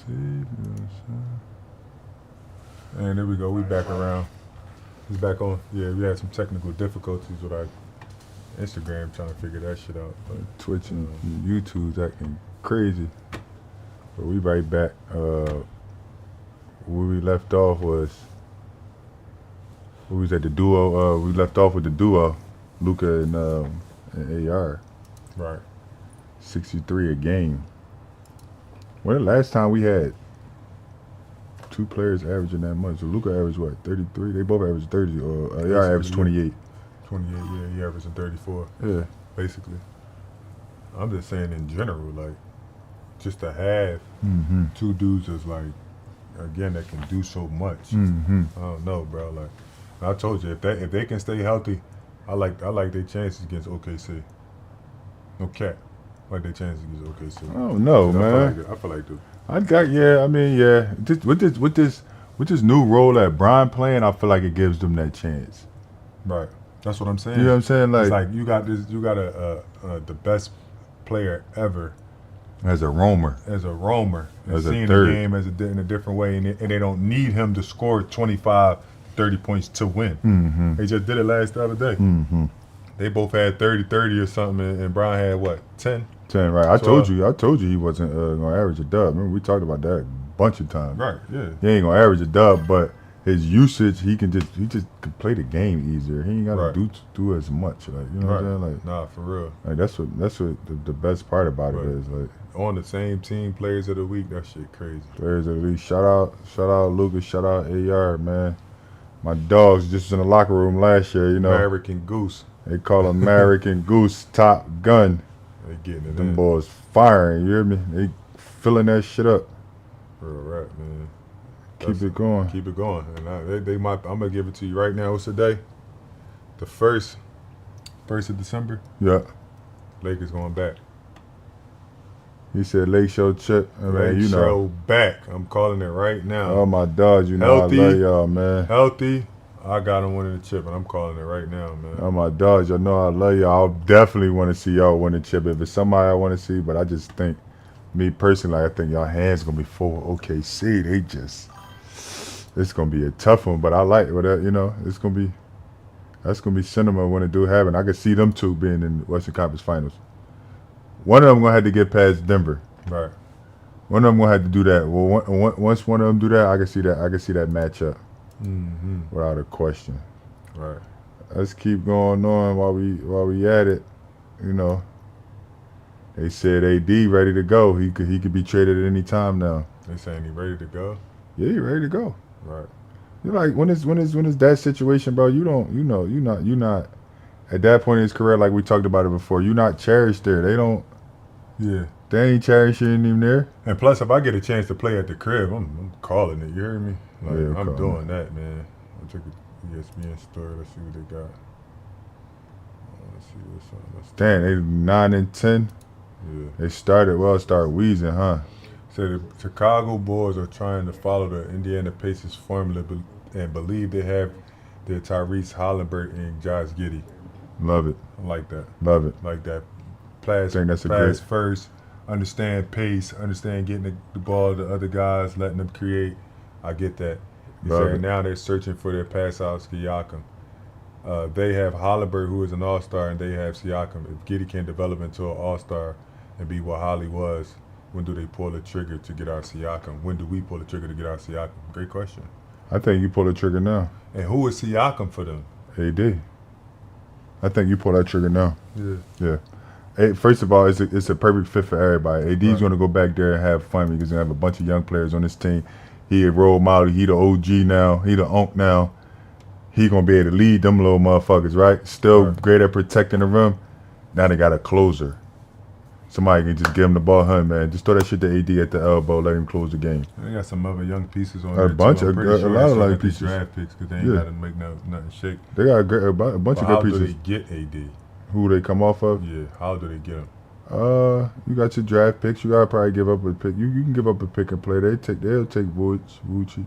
And there we go. We back around. He's back on. Yeah, we had some technical difficulties with our Instagram trying to figure that shit out. But Twitch and YouTube's acting crazy. But we right back. Where we left off was we was at the duo. We left off with the duo, Luka and AR. Right. 63 a game. When the last time we had two players averaging that much? So Luka averaged what, 33? They both averaged 30. Or AR averaged 28. 28, yeah, he averaging 34. Yeah. Basically. I'm just saying in general, like, just to have two dudes that's like, again, that can do so much. I don't know, bro. Like, I told you, if they can stay healthy, I like their chances against OKC. No cap. I like their chances against OKC. I don't know, man. I feel like Just with this new role that Brian playing, I feel like it gives them that chance. Right. That's what I'm saying. You know what I'm saying? It's like you got the best player ever as a roamer. And as seeing a third. the game in a different way, and they don't need him to score 25, 30 points to win. They just did it the other day. They both had 30 or something, and Brian had what, 10? 10, right. I told you he wasn't gonna average a dub. Remember, we talked about that a bunch of times. Right, yeah. He ain't gonna average a dub, but his usage, he just can play the game easier. He ain't gotta do as much. Like, you know what I'm saying? Like, nah, for real. Like that's what the best part about it is. Like, on the same team, players of the week, that shit crazy. Players of the week. Shout out Lucas, shout out AR, man. My dogs just in the locker room last year, you know. American Goose. They call him American Goose Top Gun. They getting it Them in. boys firing, you hear me? They filling that shit up. Real rap, man. Keep it going. Keep it going. And I'm gonna give it to you right now. What's the day? The first of December. Yeah. Lakers going back. He said Lake Show Chip. Lake Show back. I'm calling it right now. Oh my dogs, you know healthy, I love y'all, man. Healthy. I got him winning the chip, and I'm calling it right now, man. Oh my dogs, y'all know I love y'all. I definitely want to see y'all win the chip. If it's somebody I want to see, but I just think, me personally, I think y'all hands gonna be full of OKC. It's gonna be a tough one, but I like it. You know, that's gonna be cinema when it do happen. I could see them two being in the Western Conference Finals. One of them gonna have to get past Denver. Right. One of them gonna have to do that. Well, once one of them do that, I can see that matchup. Without a question. Right. Let's keep going on while we at it. You know, they said AD ready to go. He could be traded at any time now. They saying he ready to go. Yeah, he ready to go. Right. You're like when it's that situation, bro. You're not at that point in his career, like we talked about it before. You're not cherished there. They don't. Yeah. They ain't cherishing him there. And plus, if I get a chance to play at the crib, I'm calling it. You hear me? Like, yeah, I'm doing that, man. I took an ESPN story. Let's see what they got. Let's see what's on. Damn, they 9-10. Yeah. They start wheezing, huh? So the Chicago Bulls are trying to follow the Indiana Pacers formula and believe they have their Tyrese Haliburton and Josh Giddey. Love it. I like that. Love it. Like that. I think that's pass first. Understand pace. Understand getting the ball to other guys, letting them create. I get that. Now they're searching for their pass out Siakam. They have Haliburton, who is an all-star, and they have Siakam. If Giddey can develop into an all-star and be what Holly was, when do they pull the trigger to get our Siakam? When do we pull the trigger to get our Siakam? Great question. I think you pull the trigger now. And who is Siakam for them? AD. I think you pull that trigger now. Yeah. Hey, first of all, it's a perfect fit for everybody. AD's going to go back there and have fun because he's going to have a bunch of young players on this team. He a role model. He the OG now. He the Unk now. He going to be able to lead them little motherfuckers, right? Still great at protecting the rim. Now they got a closer. Somebody can just give him the ball, man. Just throw that shit to AD at the elbow, let him close the game. They got some other young pieces on there. A lot of young pieces. Draft picks because they ain't got to make nothing shake. They got a bunch of good pieces. How do they get AD? Who they come off of? Yeah, how do they get him? You got your draft picks. You gotta probably give up a pick. You can give up a pick and play. They'll take Vucic,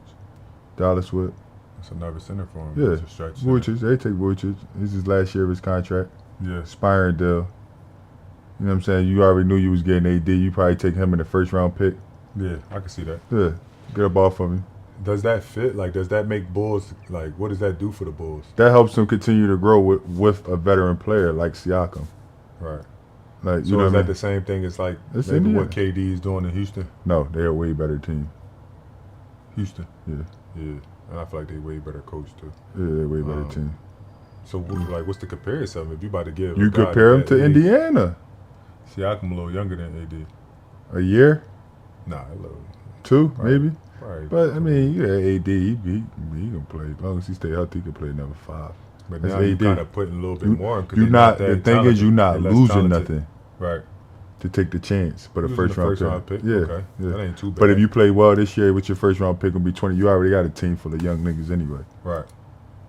Dallas Wood. That's another center for him. Yeah, Vucic. They take Vucic. This is last year of his contract. Yeah, expiring deal. You know what I'm saying? You already knew you was getting AD. You probably take him in the first round pick. Yeah, I can see that. Yeah, get a ball from me. Does that fit? Like, does that make Bulls, like, what does that do for the Bulls? That helps them continue to grow with a veteran player like Siakam. Right. Like, So you know is what I that mean? the same thing as, like, It's maybe Indiana. what KD is doing in Houston? No, they're a way better team. Houston. Yeah, Yeah. And I feel like they way better coach, too. yeah, they're a way better team. So, like, what's the comparison? If you about to give You a guy compare them that to age- Indiana. Siakam a little younger than AD. A year, Nah, a little. 2, Right. maybe. Right. But I mean, yeah, AD, he can play as long as he stay healthy. He can play number 5. But That's now you're AD. kind of putting a little bit more in 'cause You they're not. that The thing talented. is, you're not They're less losing talented. nothing Right. to take the chance. But a Losing first the round first pick. round pick? Yeah, Okay. yeah. That ain't too bad. But if you play well this year, with your first round pick gonna be 20, you already got a team full of young niggas anyway. Right.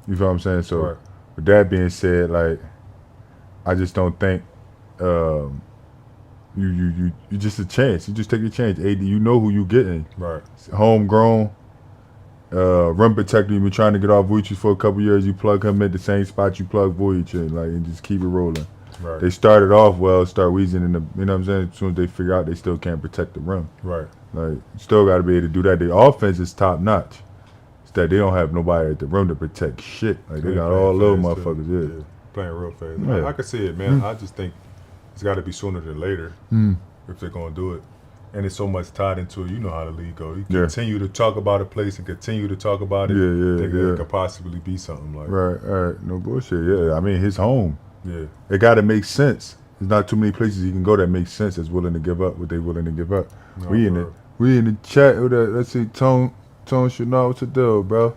You feel what I'm saying? So, Right. with that being said, like, I just don't think you just a chance. You just take a chance. AD, you know who you getting. Right. Homegrown, rim protector. You've been trying to get off Vujicic for a couple years. You plug him at the same spot you plug Vujicic in, like, and just keep it rolling. Right. They started off well, start wheezing in the, you know what I'm saying? As soon as they figure out they still can't protect the rim. Right. Like, you still got to be able to do that. The offense is top notch. It's that they don't have nobody at the rim to protect shit. Like, they got playing all little fast, too. motherfuckers, yeah. Playing real fast. Yeah. I can see it, man. I just think it's got to be sooner than later if they're going to do it. And it's so much tied into it. You know how the league goes. You Yeah. continue to talk about a place and continue to talk about it. Yeah, think yeah. it could possibly be something like Right, all right. No bullshit, yeah. I mean, his home. Yeah. It got to make sense. There's not too many places you can go that make sense that's willing to give up what they willing to give up. No, we in bro. the chat with that. Let's see, Tone should know what to do, bro.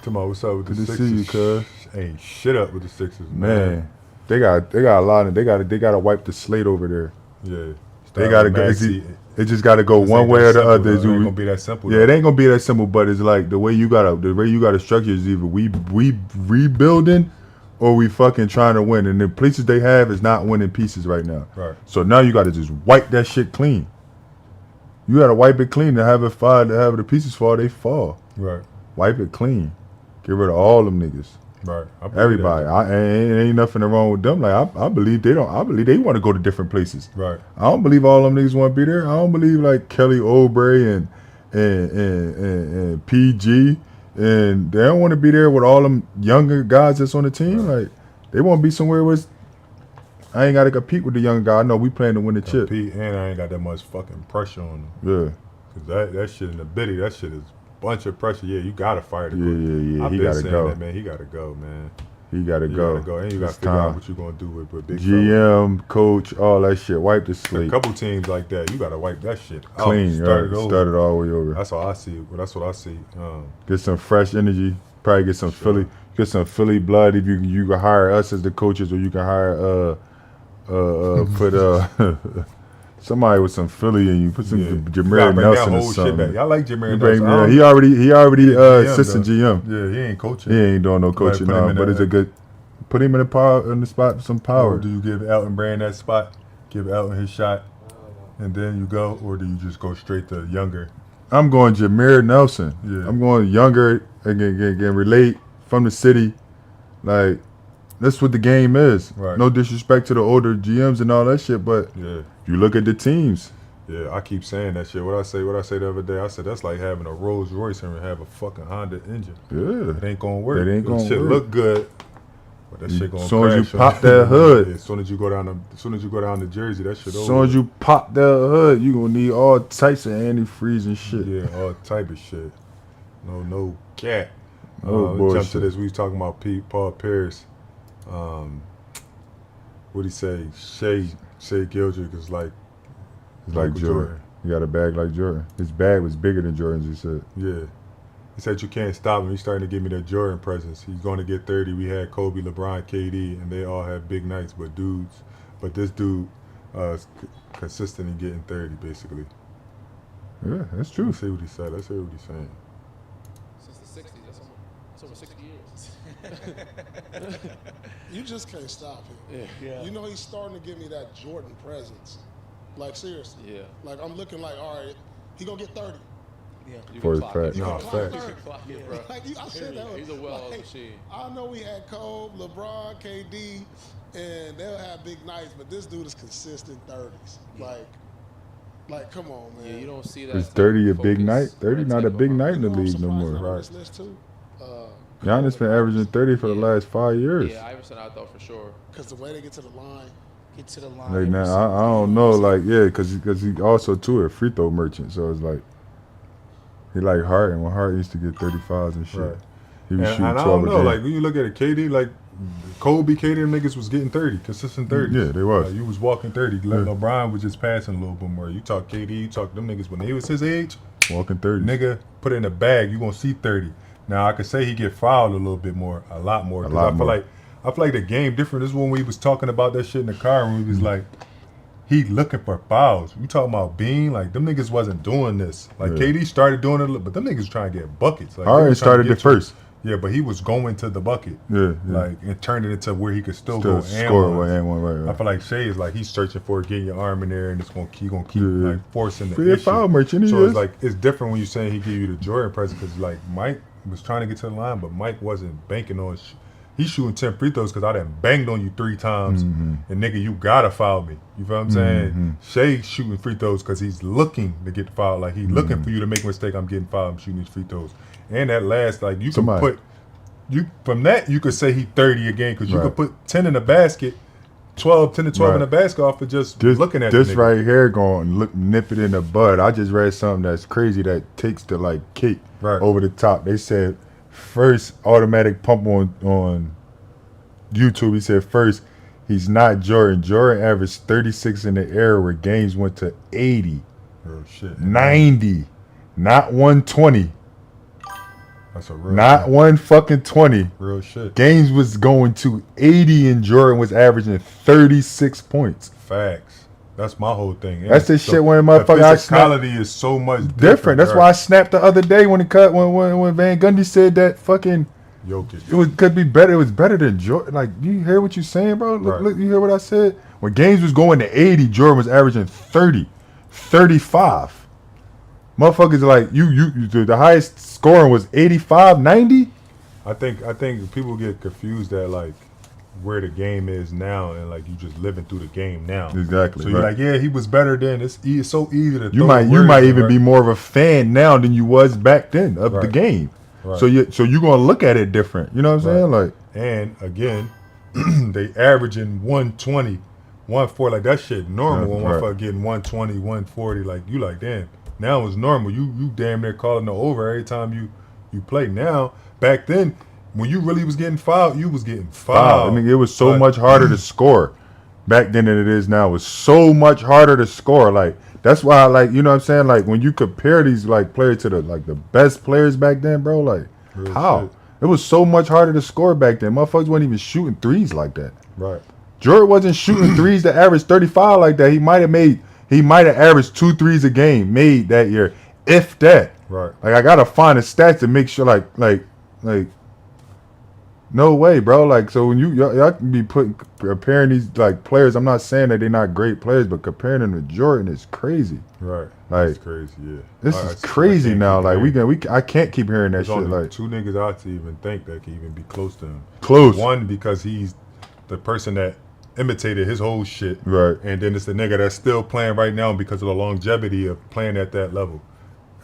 Tomorrow, what's up with the Good to Sixers? see you, cuz. Ain't shit up with the Sixers, Man, they got a lot of they gotta wipe the slate over there. Yeah. They gotta go. It just gotta go This one ain't way that or the simple, other. though. It ain't gonna be that simple. Yeah, though. it ain't gonna be that simple, but it's like the way you gotta structure is either we rebuilding or we fucking trying to win. And the places they have is not winning pieces right now. Right. So now you gotta just wipe that shit clean. You gotta wipe it clean to have it fall, to have the pieces fall, they fall. Right. Wipe it clean. Get rid of all them niggas. Right. I believe Everybody. Ain't nothing wrong with them. Like I believe they want to go to different places. that. Right. I don't believe all them niggas want to be there. I don't believe like Kelly Oubre and PG, and they don't want to be there with all them younger guys that's on the team. Right. Like they want to be somewhere where I ain't got to compete with the young guy. I know we playing to win the chip. Compete, and I ain't got that much fucking pressure on them. Yeah, Cause that shit in the biddy, that shit is a bunch of pressure. Yeah, you gotta fire the coach. yeah. I've He been gotta saying go. that, man. He gotta go, man. He gotta You go. gotta go, and you gotta It's figure out time. what you gonna do with big GM, coach, all that shit. Wipe the A slate. couple teams like that, you gotta wipe that shit out. Clean, Start right? it over. Start it all the way over. That's all I see. Well, that's what I see. Get some fresh energy. Probably get some Sure. Philly blood. If you can hire us as the coaches, or you can hire somebody with some Philly in you. Put some Yeah. You gotta Jameer bring that Nelson or whole shit something. back. Y'all like Jameer You bring Nelson? me- I don't- He already GM, assistant though. GM. Yeah, he ain't coaching. He ain't doing no coaching put him now, in but the- it's a good. Put him in the spot with some Or power. do you give Elton Brand that spot? Give Elton his shot, and then you go, or do you just go straight to younger? I'm going Jameer Nelson. Yeah. I'm going younger and can relate from the city. Like, that's what the game is. Right. No disrespect to the older GMs and all that shit, but Yeah, you look at the teams. yeah. I keep saying that shit. What I say the other day, I said that's like having a Rolls Royce and have a fucking Honda engine. Yeah. It ain't gonna work. It ain't gonna shit work. look good, but that shit gonna As soon as you crash. pop that hood. Yeah, as soon as you go down to Jersey, that shit As over. soon as you pop that hood, you gonna need all types of antifreeze and shit. Yeah, all type of shit. No cat. No Let's bullshit. jump to this. We was talking about Paul Pierce. What'd he say? Shea Gildrick is like It's like Michael Jordan. He got a bag like Jordan. His bag was bigger than Jordan's, he said. Yeah. He said you can't stop him. He's starting to give me that Jordan presence. He's going to get 30. We had Kobe, LeBron, KD, and they all have big nights, but this dude is consistent in getting 30, basically. Yeah, that's true. Let's see what he said. Let's hear what he's saying. Since the 60s, that's over 60 years. You just can't stop him. Yeah. You know he's starting to give me that Jordan presence. Like seriously. Yeah. Like I'm looking like, all right, he gonna get 30. Yeah. You For can his clock fact. it. No, He facts. gonna You clock can 30. clock it, bro. Like I said that. He's a well-oiled machine. I know we had Kobe, LeBron, KD, and they'll have big nights, but this dude is consistent 30s. Like Like, come on, man. Yeah, you don't see that. Is type 30 a of big night? focus 30 or not a type of big hunger. night in the You know, I'm league no surprised more. I'm on Right. this list too. Giannis been averaging 30 for the Yeah. last 5 years. Yeah, Iverson, I thought for sure. Because the way they get to the line, Get to the line. Like every now, single I don't game. know, like because he also too a free throw merchant, so it's like he like Harden when Harden used to get 35s and shit. Right. He was And shooting I 12 don't a know, game. like when you look at it, KD, like Kobe, KD, them niggas was getting 30, consistent 30. Yeah, they was. Like, you was walking 30. LeBron was just passing a little bit more. You talk KD, you talk them niggas when they was his age, Walking 30. nigga, put it in a bag, you gonna see 30. Now I could say he get fouled a little bit more, a lot more. 'cause I feel like the game different. This is when we was talking about that shit in the car and we was like, he looking for fouls. You talking about Bean? Like them niggas wasn't doing this. Like Yeah. KD started doing it, but them niggas trying to get buckets. Like, they Harden was trying to started get it first. Yeah, but he was going to the bucket. Yeah. Like and turned it into where he could still Still go score and with one. and one, right, I right. feel like Shea is like he's searching for getting your arm in there and it's gonna keep Yeah. like forcing the Free a issue. foul merchant, he So is. it's like it's different when you're saying he give you the Jordan present because like Mike was trying to get to the line, but Mike wasn't banking on. He's shooting 10 free throws because I done banged on you 3 times, Mm-hmm. and nigga, you gotta foul me. You feel what I'm saying? Shea shooting free throws because he's looking to get fouled. Like he's looking for you to make a mistake. I'm getting fouled. I'm shooting these free throws. And that last, like you can Somebody- put you from that you could say he 30 a game because you Right. could put 10 in the basket, 10 to 12 in the Right. basket off of just This, looking at this the nigga. right here going look nip it in the bud. I just read something that's crazy that takes the like cake Right. over the top. They said first automatic pump on YouTube. He said first he's not Jordan. Jordan averaged 36 in the era where games went to 80, Real shit. 90, not 120, That's a real not shit. 1 fucking 20. Real shit. Games was going to 80 and Jordan was averaging 36 points. Facts. That's my whole thing. That's the shit when the motherfucker I snap- physicality is so much Different. That's why I snapped the other day when when Van Gundy said that fucking Jokic. could be better. It was better than Jordan. Like, you hear what you saying, bro? Look, Right. look, you hear what I said? When games was going to 80, Jordan was averaging 30, 35. Motherfuckers are like the highest scoring was 85, 90. I think people get confused at like where the game is now and like you just living through the game now. Exactly, So you're right. like, yeah, he was better then. It's so easy to. You throw might words, even right? be more of a fan now than you was back then of the Right. game. Right. So you're gonna look at it different. You know what I'm saying? Like, And again, they averaging 120, 140. Like that shit normal. When Right. motherfucker getting 120, 140, like you like damn. Now it's normal. You damn near calling the over every time you play. Now back then, when you really was getting fouled, you was getting wow, fouled. I mean, it was so But- much harder to score back then than it is now. It was so much harder to score. Like, that's why, like, you know what I'm saying? Like, when you compare these like players to the best players back then, bro, like, Real how? shit. It was so much harder to score back then. Motherfuckers wasn't even shooting threes like that. Right. Jordan wasn't shooting threes that averaged 35 like that. He might have averaged 2 threes a game made that year, if that. Right. Like, I gotta find the stats to make sure, like, no way, bro. Like, so when y'all can be comparing these like players. I'm not saying that they're not great players, but comparing them to Jordan is crazy. Right. Like, That's crazy. Yeah. This I is crazy can't now. keep Like, hearing- I can't keep hearing that There's shit. only Like, 2 niggas out to even think that can even be close to him. close. One, because he's the person that imitated his whole shit. Right. And then it's the nigga that's still playing right now because of the longevity of playing at that level.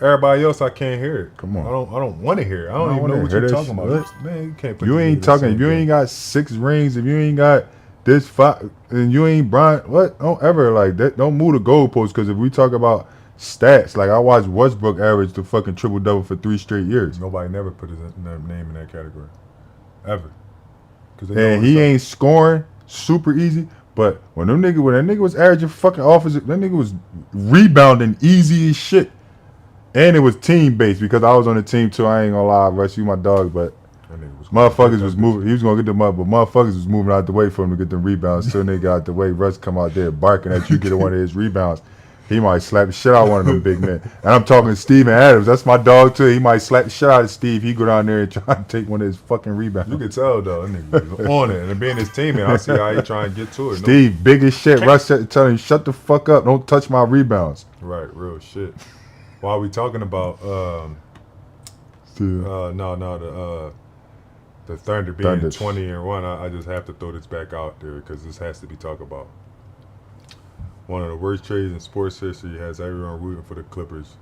Everybody else, I can't hear it. Come on. I don't want to hear it. I don't don't even know wanna what hear you're that talking shit. about. Man, you can't put You these ain't niggas talking. the If same you thing. ain't got 6 rings, if you ain't got this 5, and you ain't Brian, what? Don't ever like that. Don't move the goalposts. Because if we talk about stats, like I watched Westbrook average the fucking triple double for 3 straight years, Nobody never put his name in that category. Ever. 'Cause they know and he what's up. ain't scoring super easy. But when that nigga was averaging fucking offensive, that nigga was rebounding easy as shit. And it was team based because I was on the team too. I ain't gonna lie, Russ, you my dog, but That nigga was motherfuckers was moving. He was gonna get them up, but motherfuckers was moving out the way for him to get them rebounds. So they got out the way. Russ come out there barking at you, get one of his rebounds. He might slap the shit out of one of them big men. And I'm talking Steven Adams. That's my dog too. He might slap the shit out of Steve. He go down there and try to take one of his fucking rebounds. You can tell though, that nigga was on it. And being his teammate, I see how he trying to get to it. Steve, big as shit. Russ telling him, shut the fuck up. Don't touch my rebounds. Right, real shit. While we talking about Steve. the Thunder being Thunder. 20-1, I just have to throw this back out there because this has to be talked about. one of the worst trades in sports history. Has everyone rooting for the Clippers.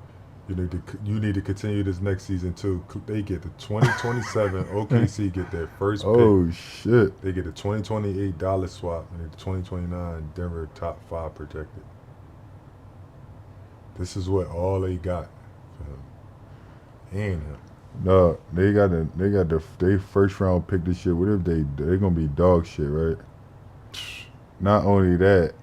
You need to continue this next season too. They get the 2027 OKC get their first pick. Oh shit! They get the 2028 Dallas swap and the 2029 Denver top 5 protected. This is what all they got for him. And him. No, they got they first round pick this shit. What if they gonna be dog shit, right? Not only that,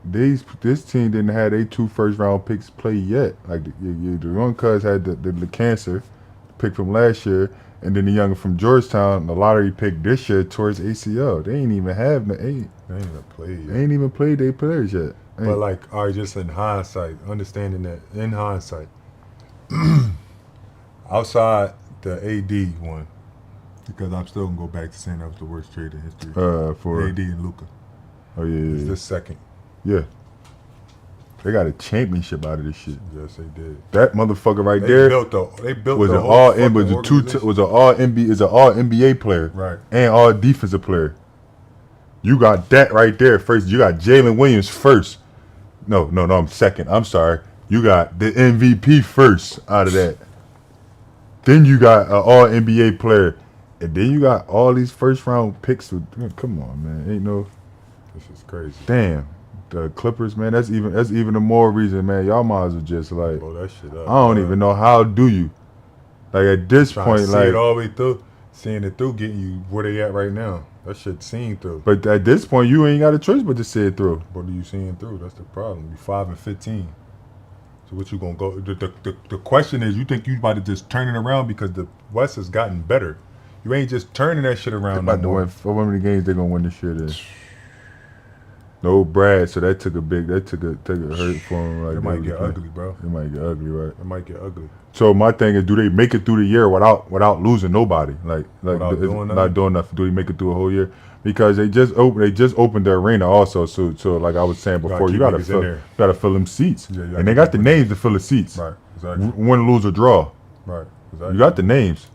this team didn't have their 2 first round picks play yet. Like the one cuz had the cancer pick from last year, and then the younger from Georgetown, the lottery pick this year towards ACL. They ain't even have They ain't even played yet. They ain't even played their players yet. But like, all right, just in hindsight, understanding that in hindsight, outside the AD one, because I'm still gonna go back to saying that was the worst trade in history. For AD and Luka. Oh yeah, It's the second. yeah. They got a championship out of this shit. Yes, they did. That motherfucker right They there built was the an whole all fucking was organization. an all NBA player, Right. and all defensive player. You got that right there first. You got Jalen Williams first. No, I'm second. I'm sorry. You got the MVP first out of that. Then you got an all NBA player, and then you got all these first round picks. Come on, man. Ain't no. This is crazy. Damn. The Clippers, man. That's even a more reason, man. Y'all might as well just like. Blow that shit up. I don't even know how do you. Like at this Trying point, to see like. it all the way through, seeing it through, getting you where they at right now. That shit seen through. But at this point, you ain't got a choice but to see it through. What are you seeing through? That's the problem. You 5-15. So what you gonna go? The question is, you think you about to just turn it around because the West has gotten better? You ain't just turning that shit around no About to more. win. For how many games they gonna win this year? Then. No Brad, so that took a hurt for him. Like It might get ugly, bro. It might get ugly, right? It might get ugly. So my thing is, do they make it through the year without losing nobody? Like Without doing not nothing? doing nothing. Do they make it through a whole year? Because they just opened the arena also. So like I was saying before, you keep gotta niggas in there. fill them seats, Yeah, you gotta and they keep got the them. names to fill the seats. Right. Exactly. Win, lose, or draw. Right. Exactly. You got the names.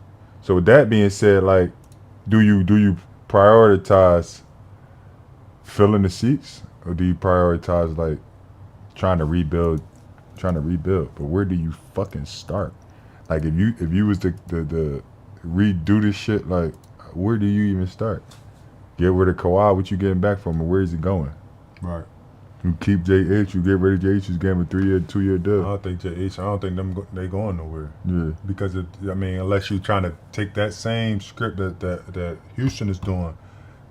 So with that being said, like, do you prioritize filling the seats, or do you prioritize like trying to rebuild? But where do you fucking start? Like if you was to redo this shit, like where do you even start? Get rid of Kawhi, what you getting back from him? Where is he going? Right. You keep JH, you get rid of JH, you get him a 2-year I deal. don't think JH. I don't think they going nowhere. Yeah. Because unless you're trying to take that same script that Houston is doing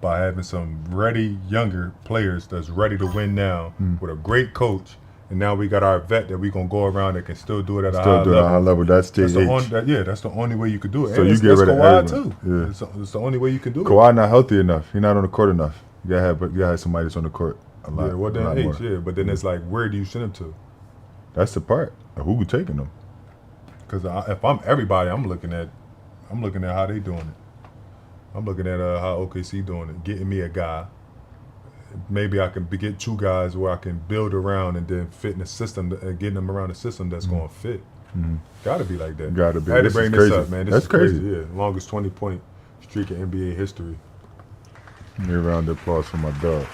by having some ready younger players that's ready to win now with a great coach, and now we got our vet that we gonna go around that can still do it at a high level. That's That's JH. that's the only way you could do it. So And you it's get rid of Kawhi everyone. too. Yeah. It's the only way you can do it. Kawhi not healthy enough. He's not on the court enough. You gotta have somebody that's on the court a lot. Yeah, well a then lot more. but then it's like, where do you send him to? That's the part. Who taking them? Because if I'm everybody, I'm looking at how they doing it. I'm looking at how OKC doing it. Getting me a guy. Maybe I can get 2 guys where I can build around and then fit in the system and getting them around the system that's going to fit. Got to be like that. Gotta be. I had to This bring is this crazy. up, man. This That's is crazy. crazy. Yeah, longest 20-point streak in NBA history. Give me a round of applause for my dog.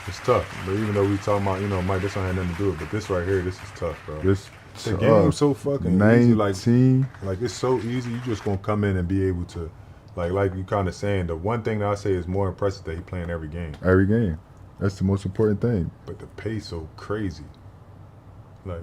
It's tough, but even though we talking about, Mike, this don't have nothing to do with it, but this right here, this is tough, bro. This the game's so fucking easy. 19. Like it's so easy. You just gonna come in and be able to, like you kind of saying. The one thing that I say is more impressive that he playing every game. Every game. That's the most important thing. But the pace so crazy. Like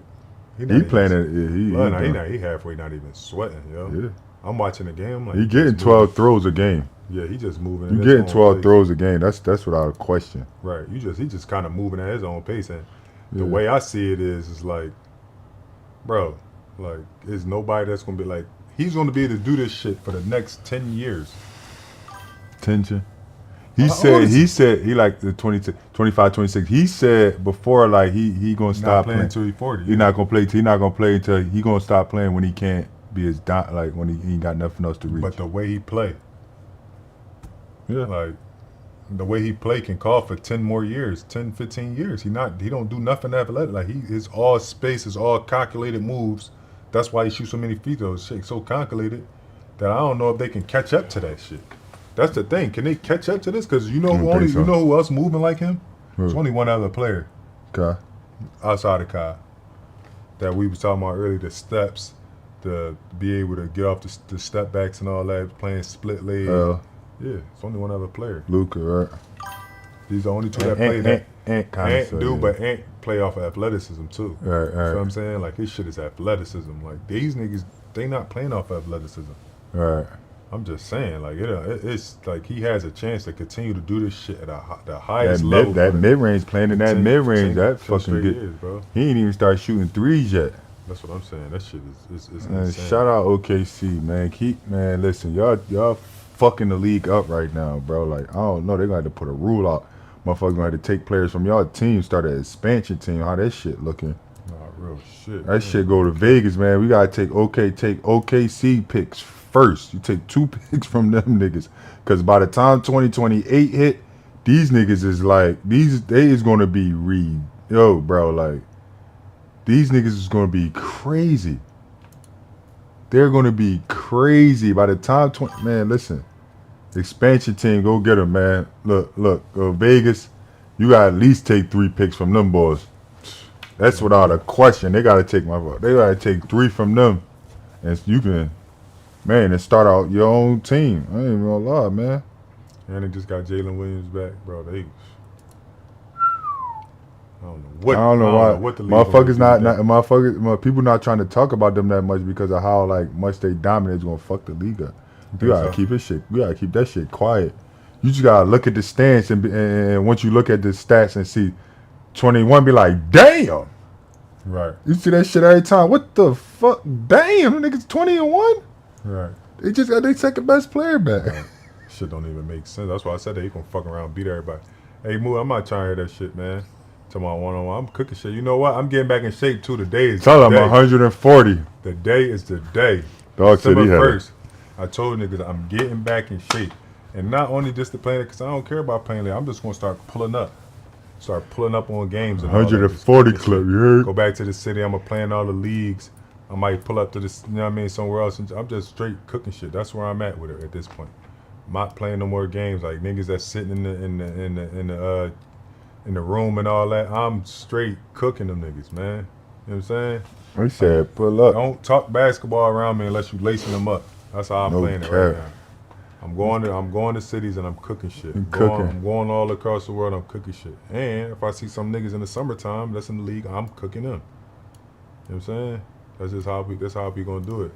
He playing it. He halfway not even sweating, yo. Yeah. I'm watching the game. I'm like, He getting just 12 moving. throws a game. Yeah, he just moving. You at getting his own 12 pace. throws a game. That's without a question. Right. He just kind of moving at his own pace. And the Yeah. way I see it is like, bro, like, there's nobody that's gonna be like, he's gonna be able to do this shit for the next 10 years. Tension. How He old is said he like the 25, 26. He said before like he gonna Not stop playing playing. until he's 40. He not gonna play. He not gonna play until he gonna stop playing when he can't be as like when he ain't got nothing else to reach. But the way he play, yeah. like, the way he play can call for 10 more years, 10, 15 years. He don't do nothing athletic. Like, his all space is all calculated moves. That's why he shoots so many free throws. Shit, so calculated that I don't know if they can catch up to that shit. That's the thing. Can they catch up to this? Because you know I don't think so. who else moving like him? There's Who? only one other player. Okay. outside of Kai, that we was talking about earlier, the steps, to be able to get off the step backs and all that, playing split leg. Yeah, it's only one other player. Luka, right? These are the only two that play that. Ant kind of Ant do, but Ant play off of athleticism too. Right. You know what I'm saying? Like, his shit is athleticism. Like, these niggas, they not playing off athleticism. Right. I'm just saying, like, it's like he has a chance to continue to do this shit at the highest level. That mid-range, playing in that mid-range, that fucking good. Years, bro. He ain't even started shooting threes yet. That's what I'm saying. That shit is Man, insane. shout out OKC, man. Listen, y'all fucking the league up right now, bro. Like, I don't know, they're gonna have to put a rule out. Motherfuckers gonna have to take players from y'all team, start an expansion team. How that shit looking? Nah, real shit. That shit go to Vegas, man. We gotta take OKC picks first. You take 2 picks from them niggas, cause by the time 2028 hit, these niggas is like they is gonna be bro. Like, these niggas is gonna be crazy. They're gonna be crazy by the time man. Listen, expansion team, go get them, man. Look, go Vegas. You gotta at least take 3 picks from them boys. That's without a question. They gotta take They gotta take 3 from them, and you can, man, and start out your own team. I ain't even gonna lie, man. And they just got Jalen Williams back, bro. I don't know what the league people not trying to talk about them that much because of how like much they dominate is gonna fuck the league up. You gotta keep it shit. You gotta keep that shit quiet. You just gotta look at the stance and once you look at the stats and see 21, be like, damn. Right. You see that shit every time. What the fuck? Damn, niggas 20-1. Right. They just got their second best player back. Right. Shit don't even make sense. That's why I said that he gonna fuck around and beat everybody. Hey, Moo, I'm not trying to hear that shit, man. Talking about one-on-one. I'm cooking shit. You know what? I'm getting back in shape too. Today is Tell the them day. 140. The day is the day. Dog said he December had it. 1st, I told niggas I'm getting back in shape. And not only just to play, because I don't care about playing. I'm just going to start pulling up. Start pulling up on games. And all that. 140 clip, you heard? Go back to the city. I'm going to play in all the leagues. I might pull up to this, you know what I mean, somewhere else. And I'm just straight cooking shit. That's where I'm at with it at this point. I'm not playing no more games. Like niggas that's sitting in the room and all that. I'm straight cooking them niggas, man. You know what I'm saying? He said, pull up. Don't talk basketball around me unless you lacing them up. That's how I'm playing it right now. I'm going to cities and I'm cooking shit. I'm going all across the world. I'm cooking shit. And if I see some niggas in the summertime that's in the league, I'm cooking them. You know what I'm saying? That's how we gonna do it.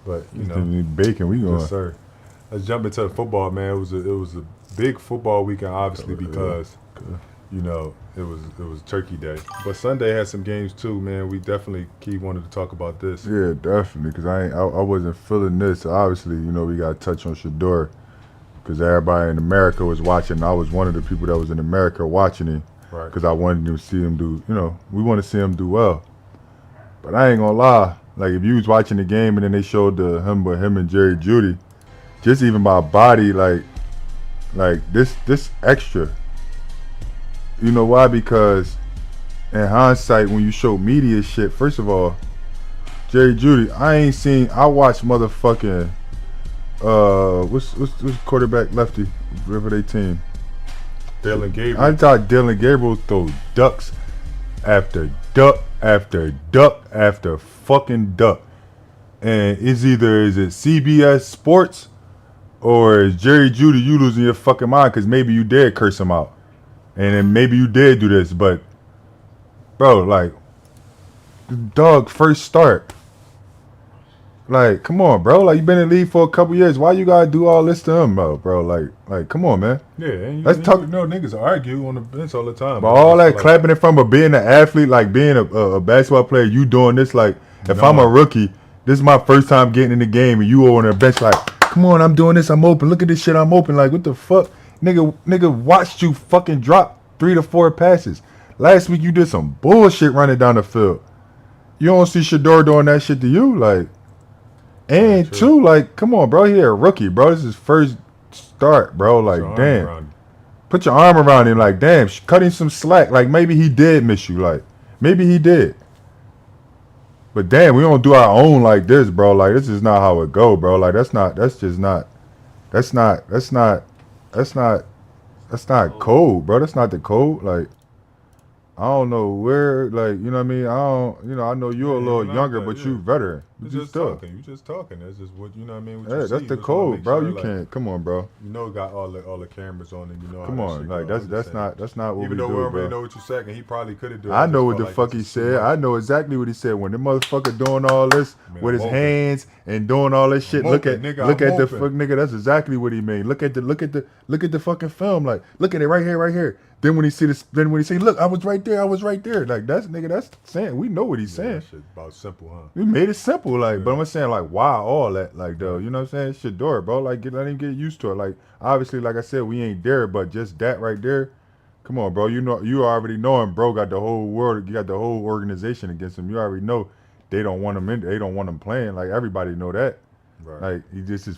But you know, bacon. We going. Yes, sir. Let's jump into football, man. It was a big football weekend, obviously, because you know it was Turkey Day. But Sunday had some games too, man. We definitely wanted to talk about this. Yeah, definitely, because I wasn't feeling this. Obviously, you know, we got to touch on Shador because everybody in America was watching. I was one of the people that was in America watching him because I wanted to see him do. You know, we want to see him do well. But I ain't gonna lie. Like if you was watching the game and then they showed him and Jerry Jeudy, just even my body, like this extra. You know why? Because in hindsight, when you show media shit, first of all, Jerry Jeudy, I watched motherfucking what's quarterback lefty for their team? Dylan Gabriel. I thought Dylan Gabriel throw ducks after duck after duck after fucking duck. And is it CBS Sports or is Jerry Jeudy you losing your fucking mind because maybe you did curse him out. And then maybe you did do this, but bro, like the dog first start. Like, come on, bro. Like you been in the league for a couple years. Why you gotta do all this to him, bro? Like, come on, man. Yeah, and let's talk. You know, niggas argue on the bench all the time. But all that clapping it from being an athlete, like being a basketball player, you doing this, like if I'm a rookie, this is my first time getting in the game, and you on the bench, like, come on, I'm doing this, I'm open. Look at this shit, I'm open. Like, what the fuck, nigga watched you fucking drop 3 to 4 passes. Last week you did some bullshit running down the field. You don't see Shador doing that shit to you, like. And two, like, come on, bro. He a rookie, bro. This is his first start, bro. Like, damn. Put your arm around him, like, damn. Cut him some slack. Like, maybe he did miss you. Like, maybe he did. But damn, we don't do our own like this, bro. Like, this is not how it go, bro. Like, that's not code, bro. That's not the code. Like, I don't know where, like, you know what I mean? I know you're a Yeah, little like younger, that, but yeah. you veteran. You But you just still. talking. You just talking. That's just what you know. What I mean, what Yeah, you see. that's You the just wanna code, make bro. sure, You like, can't. Come on, bro. you know, got all the cameras on, and you know Come how that on. shit Like, go. I'm just that's saying. not what Even we though we do, already bro. know what you're saying, he probably could have done. I know just what felt the like fuck this he is too said. much. I know exactly what he said. When the motherfucker doing all this Man, with I'm his open. hands and doing all this shit. Look open, at nigga, look I'm at the open. fuck nigga. That's exactly what he mean. Look at the fucking film. Like, look at it right here. Then when he see this, then when he say, look, I was right there. Like that's nigga. That's saying. We know what he's Yeah, saying. that shit about simple, huh? We made it simple, like, Yeah. but I'm saying, like, why all that, like, though, Right. you know what I'm saying? Shit, do it, bro. Like, let him get used to it. Like, obviously, like I said, we ain't there, but just that right there, come on, bro. You already know him, bro. Got the whole world, you got the whole organization against him. You already know they don't want him in. They don't want him playing. Like, everybody know that. Right. Like, this is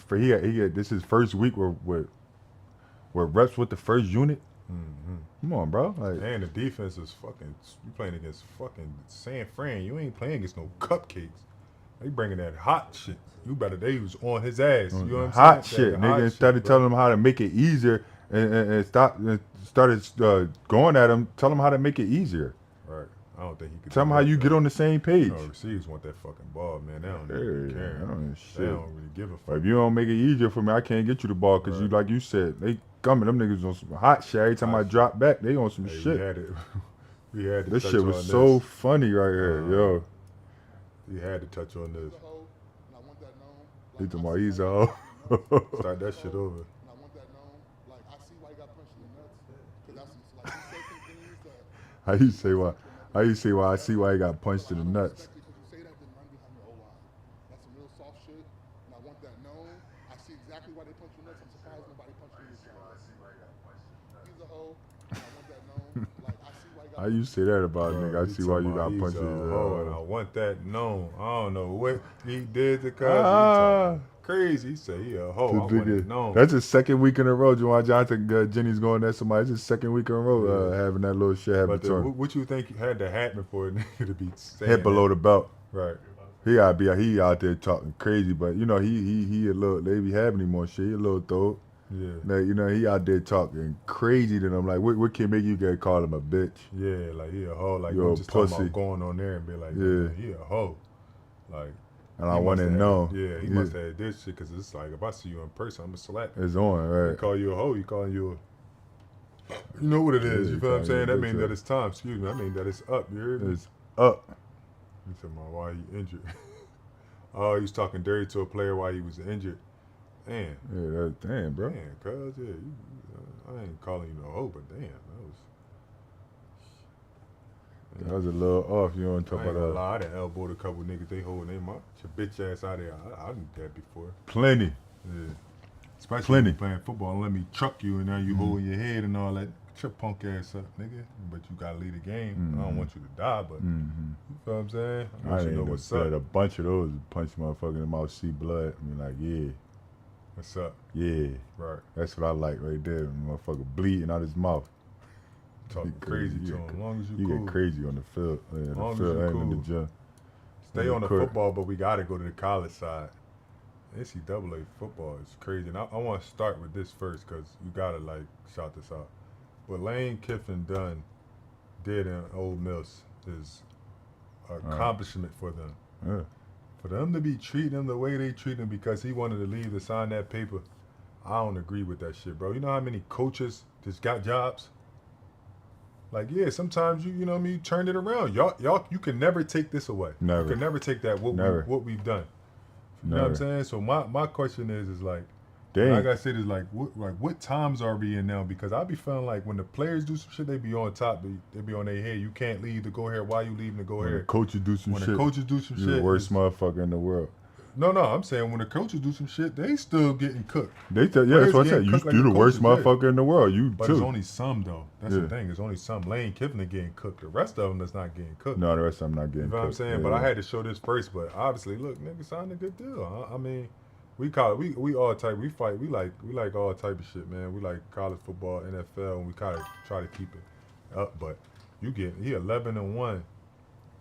his first week with reps with the first unit. Mm-hmm. Come on, bro. Like, And the defense is fucking. You playing against fucking San Fran. You ain't playing against no cupcakes. They bringing that hot shit. You better. They was on his ass. You know what I'm hot saying? shit, That hot nigga. shit, Started bro. telling him how to make it easier, and started going at him. Tell him how to make it easier. Right. I don't think he could. Tell him how you get on the same page. You know, receivers want that fucking ball, man. They don't Yeah, really care. I don't They shit. don't really give a But fuck. if you don't make it easier for me, I can't get you the ball because you, like you said, they coming. Them niggas on some hot shit. Every time I drop back, they on some Hey, shit. We had it. We had to This touch shit on was so funny right here, yo. We had to touch on this. He's a hoe, and I want that known. He Like, talking I about see he's why all. Start that shit over. And I want that known. Like, I see why he got punched in the nuts. Because that's like, he said some things that. How you say why? How you say why? I see why he got punched in the nuts. Because you say that, then run behind your O-line. That's some real soft shit, and I want that known. I see exactly why they punch your nuts. I'm surprised nobody punched you in your jaw. He's a hoe, and I want that known. Like, I see why he got How you say that about a Bro, nigga? I he see why talking you got about punched he's in a the hoe, and I want that known. I don't know what he did to cuz. Ah. Crazy. He said he a hoe. I want it known. That's his second week in a row. Jauan Johnson, Jennings going at somebody. It's his second week in a row having that little shit happen But to him. what you think had to happen for a nigga to be saying Head below the belt. Right. He out there talking crazy, but you know he a little. They be having him on shit. He a little throat. Yeah. Like, you know he out there talking crazy to them. Like what can make you get call him a bitch? Yeah, like he a hoe. Like You I'm a just talking pussy. about going on there and be like, Yeah. he a hoe. Like. And I he want must to have know. had- Yeah, he must have had this shit because it's like if I see you in person, I'ma slap you. It's on, They right? call you a hoe, you calling you a. You know what it is. Yeah, You feel what I'm calling saying? you a That bitch, means right. that it's time. Excuse me. I mean that it's up. You hear me? It's up. He said, "Man, why you injured?" Oh, he was talking dirty to a player while he was injured. Damn. Yeah, that, damn, bro. Damn, cuz, yeah. I ain't calling you no hoe, but damn. That was a little off. You don't I talk ain't gonna about lie. I done elbowed a couple niggas. They holding their mouth. Your bitch ass out there. I done did that before. plenty. Yeah. Especially Plenty. when you playing football and let me truck you and now you holding your head and all that. Get your punk ass up, nigga. But you gotta lead the game. I don't want you to die, but you feel what I'm saying? I I want you to ain't know know what's said up. a bunch of those punch motherfucker in the mouth, see blood. I mean, like, yeah, What's up? yeah. Right. That's what I like right there. Motherfucker bleeding out his mouth. Talking You crazy get- to him. As long as you You cool. get crazy on the field. Yeah, the Long as field you and in the cool. gym. Stay on on the the court. football, but we gotta go to the college side. NCAA football is crazy. And I want to start with this first because you gotta like shout this out. What Lane Kiffin did in Ole Miss is an accomplishment for them. Yeah. For them to be treating him the way they treat him because he wanted to leave to sign that paper, I don't agree with that shit, bro. You know how many coaches just got jobs? Like, yeah, sometimes you know what I mean, you turned it around. Y'all, you can never take this away. Never. You can never take that Never. what we've done. You know what I'm Never. saying? So my question is like, Dang. like I said, is like what times are we in now? Because I be feeling like when the players do some shit, they be on top, they be on their head. You can't leave to go here. Why you leaving to go When the here? coaches do some When shit, the coaches do some you shit, the worst it's- motherfucker in the world. No, I'm saying when the coaches do some shit, they still getting cooked. They tell, yeah, that's Players what I said. getting You cooked like you the the worst coaches, yeah. motherfucker in the world. You But too. it's only some though. That's Yeah. the thing. It's only some. Lane Kiffin are getting cooked. The rest of them that's not getting cooked. No, the rest of them not You getting know what I'm cooked. saying? Yeah, But I yeah. had to show this first. But obviously, look, nigga signed a good deal. I mean, we call it. We all type. We fight. We like all type of shit, man. We like college football, NFL, and we kind of try to keep it up. But you get he 11-1,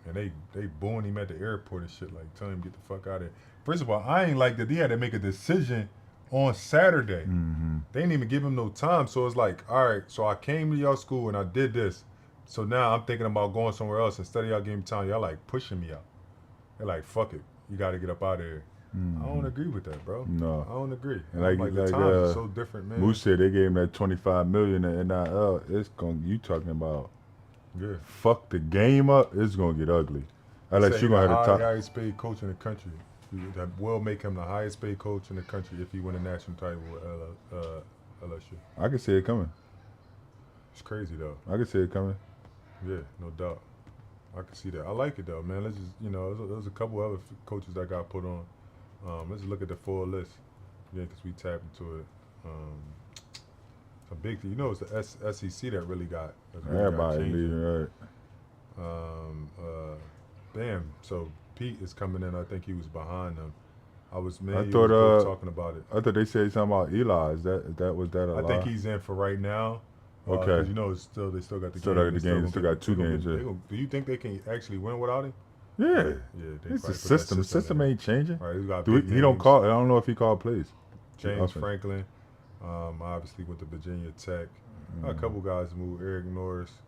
and they booing him at the airport and shit, like telling him get the fuck out of there. First of all, I ain't like that. He had to make a decision on Saturday. Mm-hmm. They didn't even give him no time. So it's like, all right. So I came to y'all school and I did this. So now I'm thinking about going somewhere else. Instead of y'all giving me time, y'all like pushing me out. They're like, fuck it. You got to get up out of here. I don't agree with that, bro. No. I don't agree. And I'm like the times are so different, man. Moose said they gave him that $25 million in NIL. It's going. You talking about? Yeah. Fuck the game up. It's gonna get ugly. Unless you gonna have the top. Highest paid coach in the country. That will make him the highest paid coach in the country if he win a national title with LSU. I can see it coming. It's crazy though. I can see it coming. Yeah, no doubt. I can see that. I like it though, man. Let's just, there's a couple other coaches that got put on. Let's just look at the full list. Yeah, because we tapped into it. It's a big thing. It's the SEC that really got. Everybody leaving, right? Damn. So Pete is coming in. I think he was behind them. I thought talking about it. I thought they said something about Eli. Was that a lie? I think he's in for right now. Okay. It's they still got the still game. They still got 2 games. Do you think they can actually win without him? Yeah. It's a system. The system ain't changing. Right. He don't call. I don't know if he called plays. James Franklin, obviously with the Virginia Tech. A couple guys moved. Eric Norris,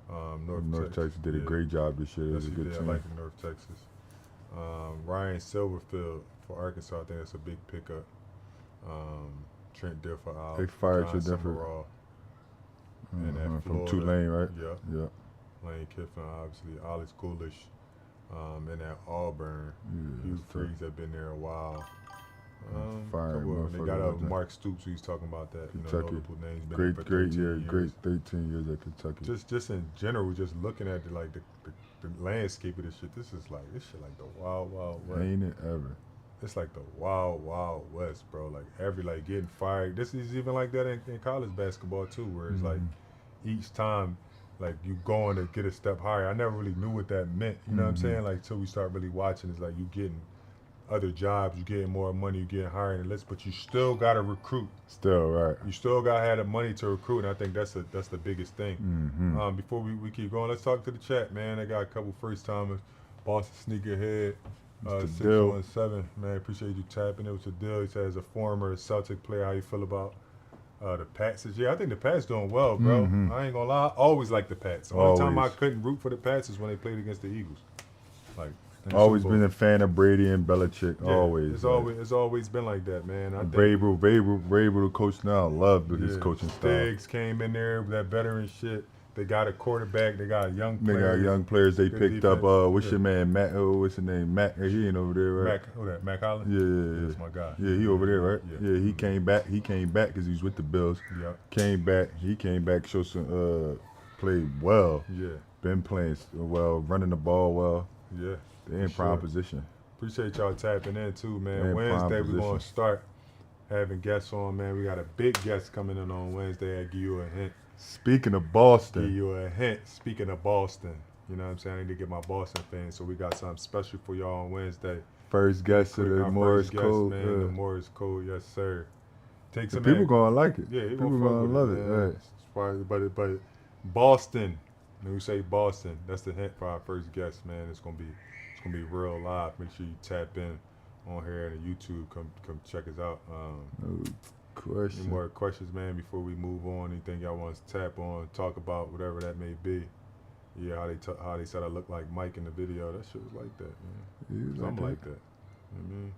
North Texas did a great job this year. It was a good team. I like North Texas. Ryan Silverfield for Arkansas. I think that's a big pickup. Trent Differ out. They fired Trent Differ. From Tulane, right? Yeah. Lane Kiffin, obviously. Alex Goolish, and at Auburn. Hugh Freeze have been there a while. They got Mark Stoops, who's talking about that. Kentucky. Notable names. Great year. Great 13 years at Kentucky. Just in general, just looking at the landscape of this shit. This shit like the wild west. Ain't it ever? It's like the wild west, bro. Like getting fired. This is even like that in college basketball too, where it's like each time, like you going to get a step higher. I never really knew what that meant. You know what I'm saying? Like till we start really watching, it's like you getting other jobs, you getting more money, you getting higher in the list, but you still got to recruit. Still, right. You still got to have the money to recruit, and I think that's the biggest thing. Before we keep going, let's talk to the chat, man. I got a couple first-timers. Boston Sneakerhead, 617. Man, appreciate you tapping. It was a deal. He said, as a former Celtic player, how you feel about the Pats? Yeah, I think the Pats doing well, bro. I ain't going to lie. I always liked the Pats. The only time I couldn't root for the Pats is when they played against the Eagles. Always been a fan of Brady and Belichick. Yeah, always. It's always been like that, man. Vrabel, the coach now, loved his coaching style. Stiggs came in there with that veteran shit. They got a quarterback. They got young players. They got young players. They picked defense. up. What's your man? Matt. What's his name? Matt. He ain't over there, right? Mac Holland. Yeah. That's my guy. Yeah, he over there, right? Yeah. He came back. He came back because he was with the Bills. Yeah. Came back. He came back. Showed some. Played well. Yeah. Been playing well. Running the ball well. Yeah. They in prime position. Appreciate y'all tapping in too, man. Wednesday we're gonna start having guests on, man. We got a big guest coming in on Wednesday. I give you a hint. Speaking of Boston. Give you a hint. Speaking of Boston. You know what I'm saying? I need to get my Boston fans, so we got something special for y'all on Wednesday. First guest of the MorrisCode. Man, the MorrisCode, yes sir. Take some people gonna like it. Yeah, people gonna love it. Right. But Boston. When we say Boston, that's the hint for our first guest, man. It's gonna be real live. Make sure you tap in on here and YouTube. Come check us out. Any more questions, man, before we move on? Anything y'all want to tap on, talk about, whatever that may be? Yeah, how they said I look like Mike in the video. That shit was like that, man. Something like that. You know what I mean?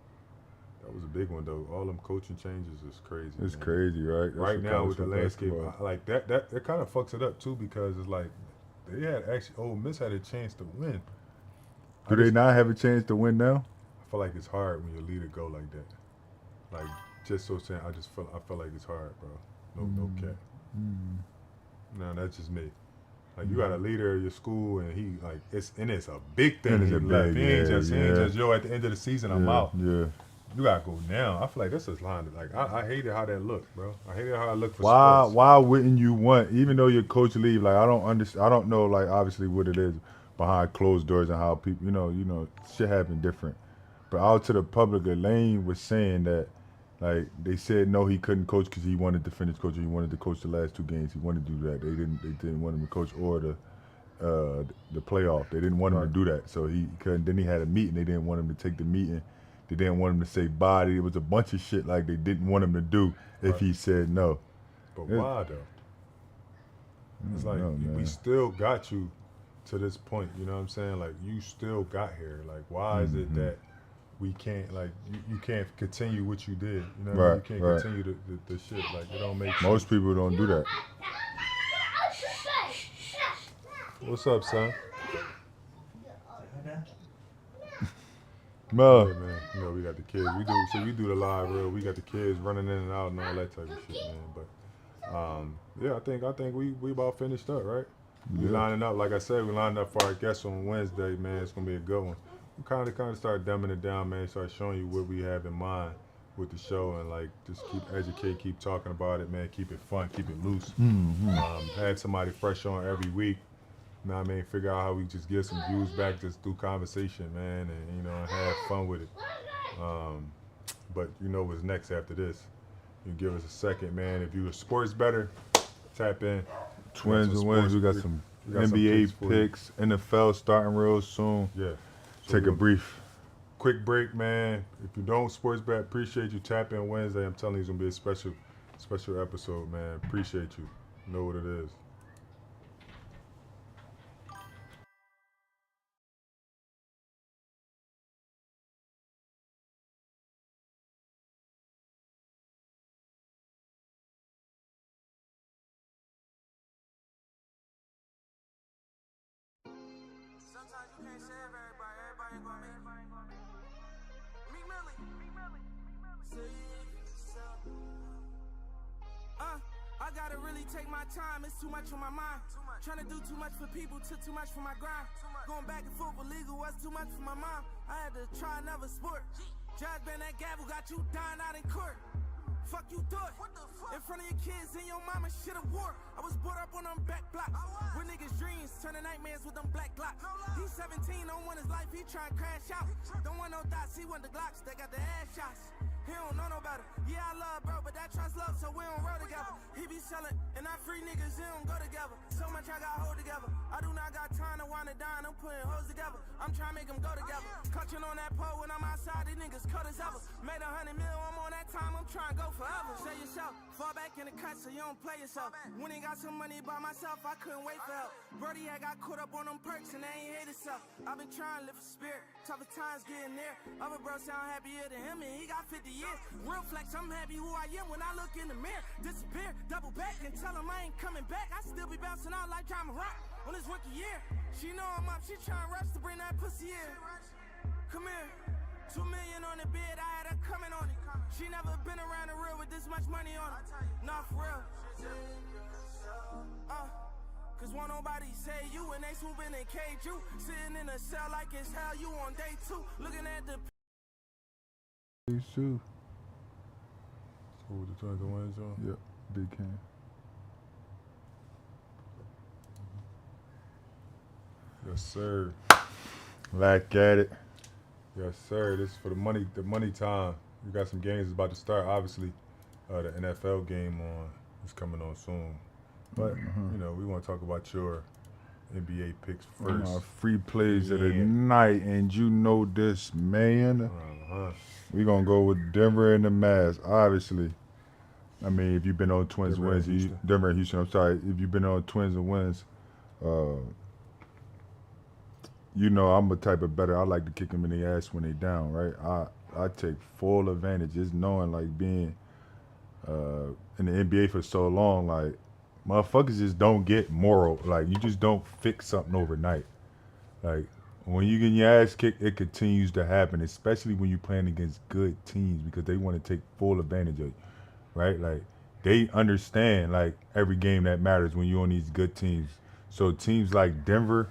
That was a big one though. All them coaching changes is crazy. It's man. crazy, right? That's right now with the landscape, like that kind of fucks it up too, because it's like they had Ole Miss had a chance to win. Do they not have a chance to win now? I feel like it's hard when your leader go like that. Like just so saying, I feel like it's hard, bro. No cap. No, that's just me. Like you got a leader of your school, and he like it's a big thing. He ain't just yo. At the end of the season, I'm out. Yeah. You gotta go now. I feel like this is line. Like I hated how that looked, bro. I hated how it looked for sports. Why wouldn't you want? Even though your coach leave, like I don't understand. I don't know, like obviously what it is behind closed doors and how people, you know, shit happen different. But out to the public, Elaine was saying that, like they said no, he couldn't coach because he wanted to finish coaching. He wanted to coach the last 2 games. He wanted to do that. They didn't want him to coach or the playoff. They didn't want him to do that. So he couldn't. Then he had a meeting. They didn't want him to take the meeting. They didn't want him to say bye. It was a bunch of shit like they didn't want him to do if he said no. But why though? It's like we still got you to this point. You know what I'm saying? Like you still got here. Like why is it that we can't like you can't continue what you did? You know what I mean? You can't continue the shit. Like it don't make sense. Most people don't do that. What's up, son? Mel. Yeah, man. You know we got the kids. We do the live real. We got the kids running in and out and all that type of shit, man. But yeah, I think we about finished up, right? We lining up, like I said, we lined up for our guests on Wednesday, man. It's gonna be a good one. We kind of start dumbing it down, man. Start showing you what we have in mind with the show, and like just keep talking about it, man. Keep it fun, keep it loose. Have somebody fresh on every week. You know what I mean? Figure out how we just get some views back just through conversation, man, and you know, have fun with it. But you know what's next after this? You give us a second, man. If you're a sports better, tap in. Twins and wins. We got some NBA picks. NFL starting real soon. Yeah. So take a brief. Quick break, man. If you don't sports bet, appreciate you. Tap in Wednesday. I'm telling you, it's gonna be a special episode, man. Appreciate you. Know what it is. Sometimes you can't save everybody. Everybody ain't gonna make it. Meek Millie. Save yourself. I gotta really take my time. It's too much on my mind. Trying to do too much for people, took too much for my grind. Going back and forth with legal was too much for my mom. I had to try another sport. Judge been that gavel, got you dying out in court. Fuck you thought. In front of your kids and your mama shit a war. I was brought up on them back blocks. With niggas' dreams, turning nightmares with them black glocks. He's 17, don't want his life, he trying to crash out. Don't want no dots, he want the Glocks, they got the ass shots. He don't know no better. Yeah, I love bro, but that trust love, so we don't roll together. He be selling, and I free niggas, he don't go together. So much I got hold together. I do not got time to wind it down, I'm putting hoes together. I'm trying to make them go together. Clutching on that pole when I'm outside, these niggas cut as ever. Made 100 mil, I'm on that time, I'm trying to go forever. Say yourself, fall back in the cut so you don't play yourself. When he got some money by myself, I couldn't wait for help. Brody had got caught up on them perks and they ain't hate himself. I've been trying to live for spirit, tougher times getting there. Other bros sound happier than him and he got 50 years. Real flex, I'm happy who I am when I look in the mirror. Disappear, double back and tell him I ain't coming back. I still be bouncing out like I'm a rock on his rookie year. She know I'm up, she trying to rush to bring that pussy in. Come here. 2 million on the bed, I had her coming on it. She never been around the real with this much money on it. Not for real. Cause won't nobody say you when they swooping and cage you. Sitting in a cell like it's hell, you on day 2. Looking at the These two. So with the Twins and wins on? Yep, big can. Yes, sir. Back at it. Yes, sir. This is for the money time. We got some games about to start. Obviously, the NFL game is coming on soon. But you know, we want to talk about your NBA picks first. My free plays of the night, and you know this, man. We gonna go with Denver and the Mavs, obviously. I mean, if you've been on Twins and wins, Denver and Houston. I'm sorry, if you've been on Twins and wins, you know I'm a type of better. I like to kick them in the ass when they down, right? I take full advantage, just knowing like being in the NBA for so long, like motherfuckers just don't get moral. Like you just don't fix something overnight. Like when you get your ass kicked, it continues to happen, especially when you're playing against good teams because they want to take full advantage of you, right? Like they understand like every game that matters when you're on these good teams. So teams like Denver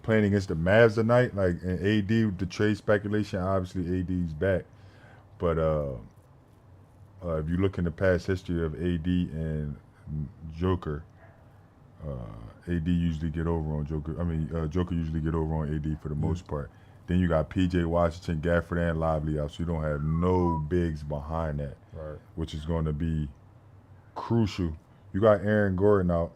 playing against the Mavs tonight, like and AD, the trade speculation, obviously AD's back. But if you look in the past history of AD and Joker, AD usually get over on Joker. I mean, Joker usually get over on AD for the most part. Then you got PJ Washington, Gafford, and Lively out, so you don't have no bigs behind that, right? Which is going to be crucial. You got Aaron Gordon out,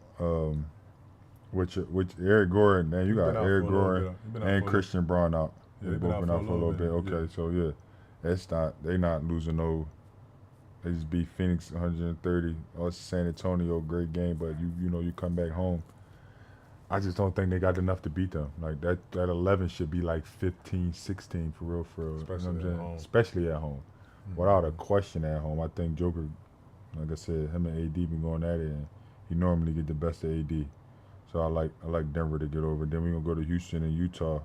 which Eric Gordon, man, you got Eric Gordon and Christian Braun out. Yeah, they've both been out for a little bit. Okay, so yeah, they not losing no They just beat Phoenix 130. Oh, San Antonio, great game, but you come back home. I just don't think they got enough to beat them. Like that 11 should be like 15, 16 for real, for real. Especially you know what I'm at saying? home. Especially at home. Without a question at home. I think Joker, like I said, him and AD been going at it, and he normally get the best of AD. So I like Denver to get over. Then we're gonna go to Houston and Utah.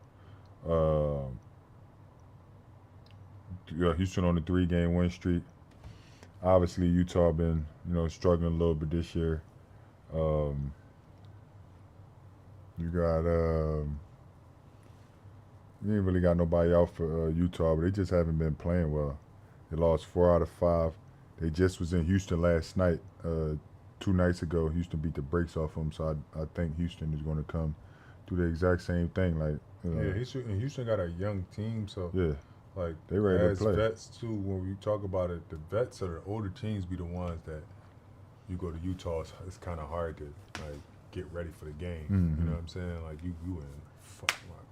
Houston on a 3-game win streak. Obviously, Utah been struggling a little bit this year. You ain't really got nobody out for Utah, but they just haven't been playing well. They lost 4 out of 5. They just was in Houston last night. 2 nights ago, Houston beat the brakes off them, so I think Houston is going to come do the exact same thing. Like, Yeah, Houston got a young team, so yeah, like they ready to as play. vets too. When we talk about it, the vets or the older teams be the ones that you go to Utah. It's kind of hard to like get ready for the game. You know what I'm saying? Like you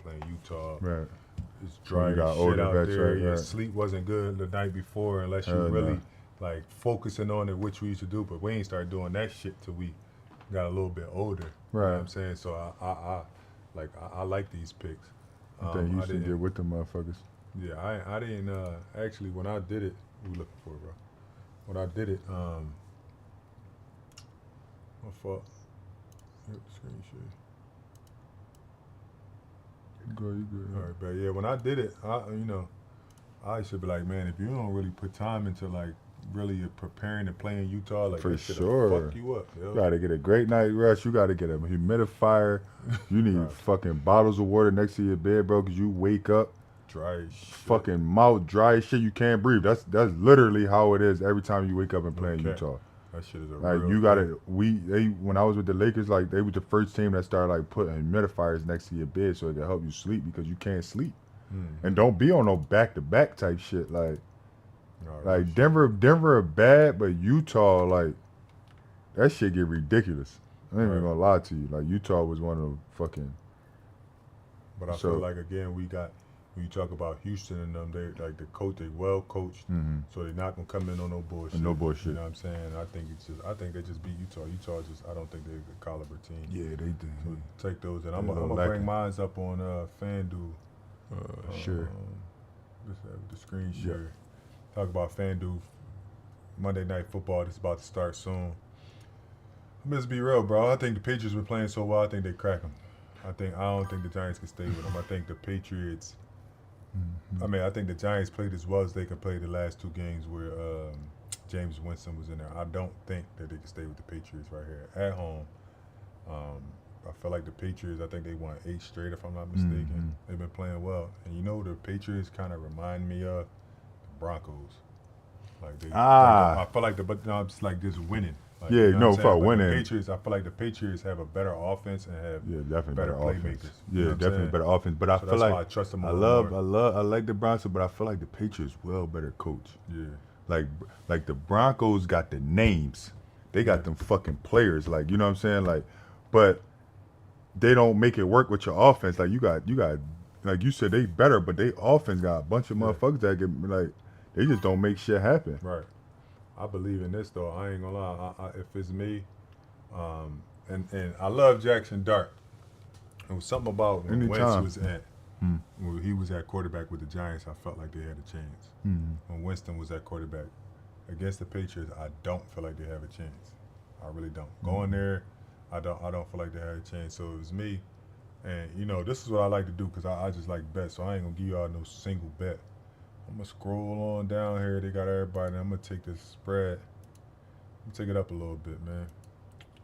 playing Utah. Right. It's dry You got as shit older out vets, there. right, Your right. sleep wasn't good the night before unless you Hell really no. like focusing on it, which we used to do. But we ain't started doing that shit till we got a little bit older. You know Right. what I'm saying? So I like these picks. I think Houston get with them motherfuckers. Yeah, I didn't actually when I did it. We looking for it, bro. When I did it, my fault. Yep, screen share. You good. All right, but yeah, when I did it, I should be like, man, if you don't really put time into like really preparing to play in Utah, like For that shit'll sure. fuck you up. Yo. You got to get a great night rest. You got to get a humidifier. You need Right. fucking bottles of water next to your bed, bro, because you wake up, Dry as shit. fucking mouth dry as shit. You can't breathe. That's literally how it is every time you wake up and play in Okay. Utah. That shit is a Like real you got thing. to. When I was with the Lakers, like they was the first team that started like putting humidifiers next to your bed so it can help you sleep because you can't sleep. And don't be on no back-to-back type shit. Like No, like real Denver bad, but Utah like that shit get ridiculous. I ain't even Right. gonna lie to you. Like Utah was one of the fucking. But I So- feel like again we got when you talk about Houston and them, they like the coach, they well coached, so they're not gonna come in on no bullshit. No bullshit. You know what I'm saying? I think they just beat Utah. Utah I don't think they're a caliber team. Yeah, they did. So take those, and They're I'm a little gonna bring lacking. mine up on FanDuel. Sure. Let's have the screen share. Talk about FanDuel. Monday Night Football. This is about to start soon. I'm just be real, bro. I think the Patriots were playing so well. I think they crack them. I don't think the Giants can stay with them. I think the Patriots. I think the Giants played as well as they could play the last 2 games where James Winston was in there. I don't think that they can stay with the Patriots right here at home. I feel like the Patriots, I think they won 8 straight, if I'm not mistaken. They've been playing well. And the Patriots kind of remind me of the Broncos. Like they, I feel like I'm just like just winning. Like, Yeah, you know what I'm saying? for But winning. The Patriots, I feel like the Patriots have a better offense and have Yeah, definitely better better playmakers. offense. You know Yeah, what I'm definitely saying? better offense. But I So feel that's like why I trust them a I little more. like the Broncos, but I feel like the Patriots well better coach. Yeah. Like the Broncos got the names. They got them fucking players. Like, you know what I'm saying? Like, but they don't make it work with your offense. Like you got like you said, they better, but they offense got a bunch of motherfuckers that get like they just don't make shit happen. Right. I believe in this though. I ain't gonna lie. If it's me, and I love Jackson Dart. It was something about when Wentz Anytime. was when he was at quarterback with the Giants. I felt like they had a chance. When Winston was at quarterback against the Patriots, I don't feel like they have a chance. I really don't. Going there, I don't feel like they had a chance. So it was me, and this is what I like to do because I just like bets. So I ain't gonna give y'all no single bet. I'm gonna scroll on down here. They got everybody. And I'm gonna take this spread. I'm gonna take it up a little bit, man.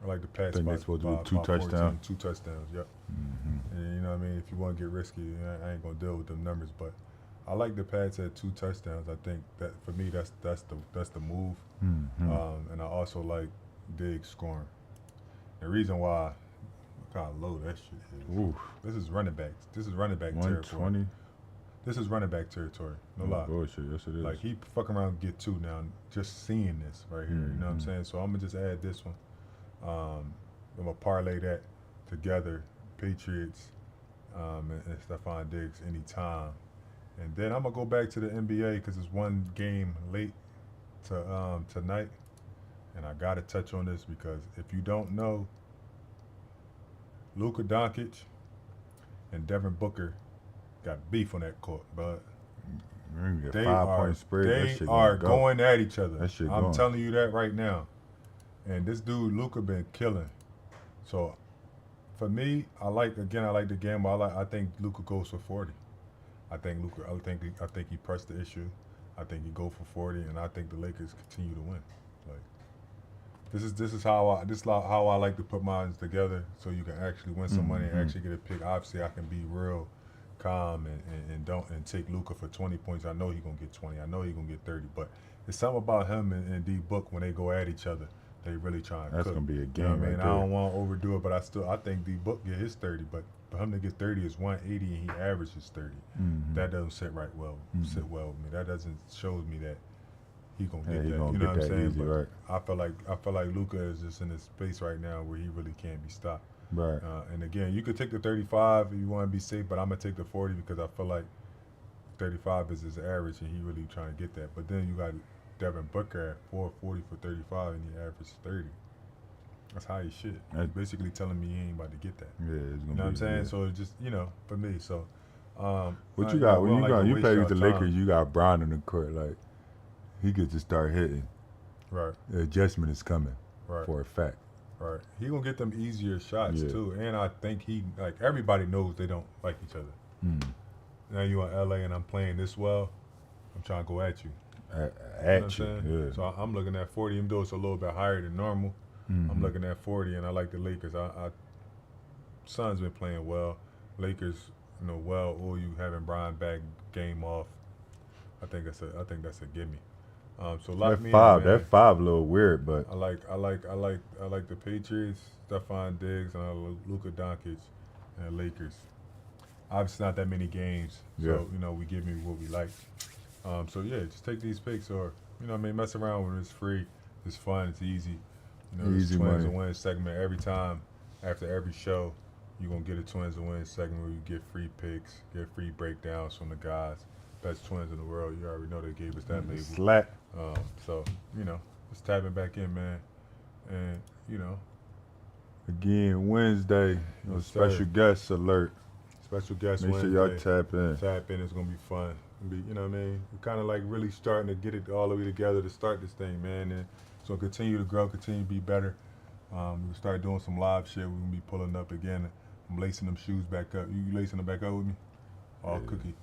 I like the Pats. Think they supposed to be by 2 14, touchdowns? 2 touchdowns. Yep. And you know what I mean. If you want to get risky, I ain't gonna deal with them numbers. But I like the Pats at 2 touchdowns. I think that for me, that's the move. And I also like Diggs scoring. The reason why, look how low that shit is. Oof. This is running back. This is running back territory. 120. This is running back territory. No lie. Bullshit. Yes, it is. Like he fucking around and get 2 now. Just seeing this right here, you know what I'm saying? So I'm gonna just add this one. I'm gonna parlay that together. Patriots and Stephon Diggs anytime, and then I'm gonna go back to the NBA because it's one game late. tonight, and I gotta touch on this because if you don't know, Luka Doncic and Devin Booker got beef on that court, but they 5-point spread. That they shit are go. going at each other. That shit I'm going. telling you that right now. And this dude Luka been killing. So for me, I like the gamble. I think Luka goes for 40. I think he pressed the issue. I think he go for 40, and I think the Lakers continue to win. Like this is how I like to put mine together, so you can actually win some money and actually get a pick. Obviously, I can be real calm and take Luka for 20 points. I know he's gonna get 20. I know he's gonna get 30. But it's something about him and D Book when they go at each other. They really trying to That's cook. gonna be a You game. know what I mean? Right I there. don't want to overdo it, but I think D Book get his 30. But for him to get 30 is 180, and he averages 30. That doesn't sit well with me. That doesn't shows me that he gonna get that. He gonna you know get what I'm that saying? easy, But right? I feel like Luka is just in a space right now where he really can't be stopped. Right. And again, you could take the 35 if you want to be safe, but I'm gonna take the 40 because I feel like 35 is his average, and he really trying to get that. But then you got Devin Booker at 440 for 35, and he averaged 30. That's high as shit. He's basically telling me he ain't about to get that. Yeah, it's gonna You know what I'm saying? Yeah. So it's just, for me. So What you got when you play with the Lakers? Lakers? You got Brown in the court. Like he gets to start hitting. Right. The adjustment is coming Right. for a fact. Right. He gonna get them easier shots Yeah. too. And I think everybody knows they don't like each other. Now you in LA and I'm playing this well, I'm trying to go at you. You know what I'm saying? Yeah. So I'm looking at 40, even though it's a little bit higher than normal. I'm looking at 40, and I like the Lakers. Suns been playing well. Lakers, well. Or you having Brian back, game off. I think that's a gimme. So lock me in, man. That 5 a little weird, but I like the Patriots, Stephon Diggs, and I like Luka Doncic, and the Lakers. Obviously not that many games, so we give me what we like. So yeah, just take these picks, or mess around with it. It's free, it's fun, it's easy. This Easy Twins money. and Win segment every time. After every show, you're gonna get a Twins and Win segment where you get free picks, get free breakdowns from the guys. Best twins in the world. You already know they gave us that label. slack. So just tapping back in, man, and Again, Wednesday, Yes, special sir. guest alert. special guest Make sure Wednesday. y'all tap in. Tap in. It's gonna be fun. You know what I mean? We're kind of like really starting to get it all the way together to start this thing, man. And so continue to grow, continue to be better. We'll start doing some live shit. We're gonna be pulling up again. I'm lacing them shoes back up. You lacing them back up with me? All cookie.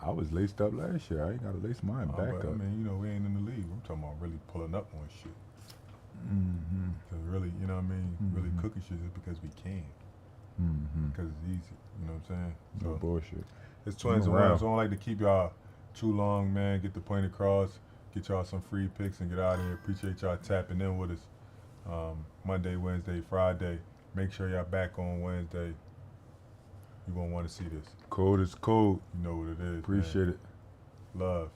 I was laced up last year. I ain't got to lace mine back But, up. I mean, we ain't in the league. I'm talking about really pulling up on shit. Cause really, really cookie shit is because we can. Because it's easy. You know what I'm saying? No bullshit. It's Twins and around. Wins. I don't like to keep y'all too long, man. Get the point across. Get y'all some free picks and get out of here. Appreciate y'all tapping in with us. Monday, Wednesday, Friday. Make sure y'all back on Wednesday. You gonna want to see this. Code is code. You know what it is. Appreciate man. it. Love.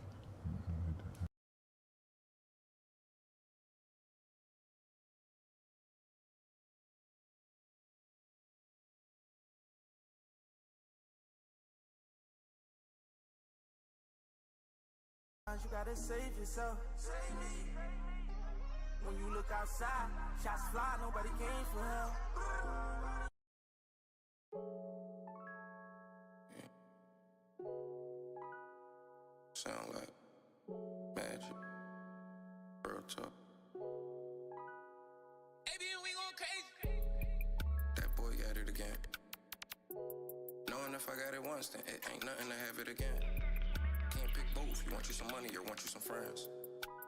You gotta save yourself. Save me. When you look outside, shots fly, nobody came for help. Sound like magic. Real talk. Baby, we gon' crazy. That boy got it again. Knowing if I got it once, then it ain't nothing to have it again. Can't pick both. You want you some money or want you some friends?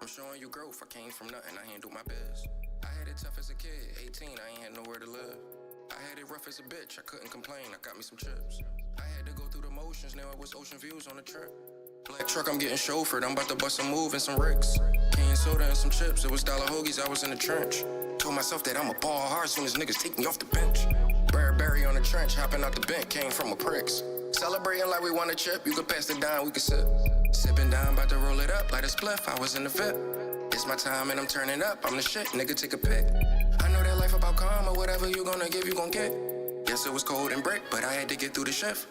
I'm showing you growth. I came from nothing. I handled my biz. I had it tough as a kid. 18, I ain't had nowhere to live. I had it rough as a bitch. I couldn't complain. I got me some chips. I had to go through the motions. Now it was ocean views on the trip. Black truck, I'm getting chauffeured. I'm about to bust a move and some ricks. Can soda and some chips. It was dollar hoagies. I was in the trench. Told myself that I'ma ball hard soon as niggas take me off the bench. Burberry on the trench, hopping out the bench. Came from a pricks. Celebrating like we won a chip. You could pass the dime, we could sip. Sipping down, about to roll it up like a spliff. I was in the VIP. It's my time and I'm turning up. I'm the shit, nigga, take a pic. I know that life about karma. Whatever you gonna give, you gon' get. Yes, it was cold and brick, but I had to get through the shift.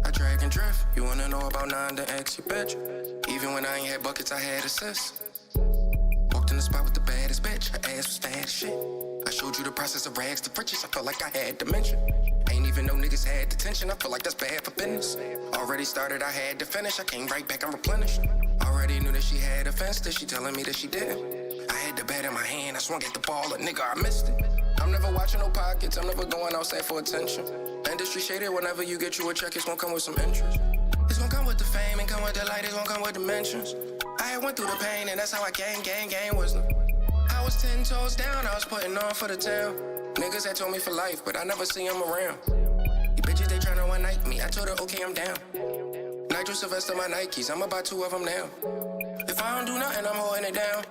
I drag and drift. You wanna know about 9 to X, you bitch. Even when I ain't had buckets, I had assists. in the spot with the baddest bitch. Her ass was fat as shit. I showed you the process of rags to riches. I felt like I had dementia. Ain't even know niggas had detention. I feel like that's bad for business. Already started, I had to finish. I came right back, I'm replenished. Already knew that she had offense. That she telling me that she didn't. I had the bat in my hand. I swung at the ball. A nigga, I missed it. I'm never watching no pockets. I'm never going outside for attention. Industry shaded. Whenever you get you a check, it's gonna come with some interest. It's gonna come with the fame and come with the light. It's gonna come with dimensions. I had went through the pain and that's how I gain wisdom. I was 10 toes down, I was putting on for the town. Niggas had told me for life, but I never see them around. You bitches, they tryna one night me. I told her, okay, I'm down. Nigel Sylvester, my Nikes, I'ma buy 2 of them now. If I don't do nothing, I'm holding it down.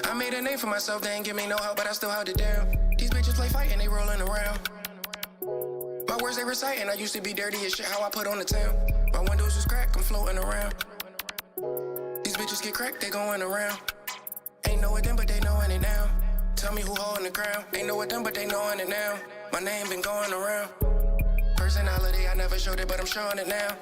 I made a name for myself, they ain't give me no help, but I still held it down. These bitches play fighting, they rolling around. My words they reciting, I used to be dirty as shit, how I put on the town. My windows was cracked, I'm floating around. These bitches get cracked, they going around. Ain't know it then, but they knowing it now. Tell me who holding the crown. Ain't know it then, but they knowing it now. My name been going around. Personality, I never showed it, but I'm showing it now.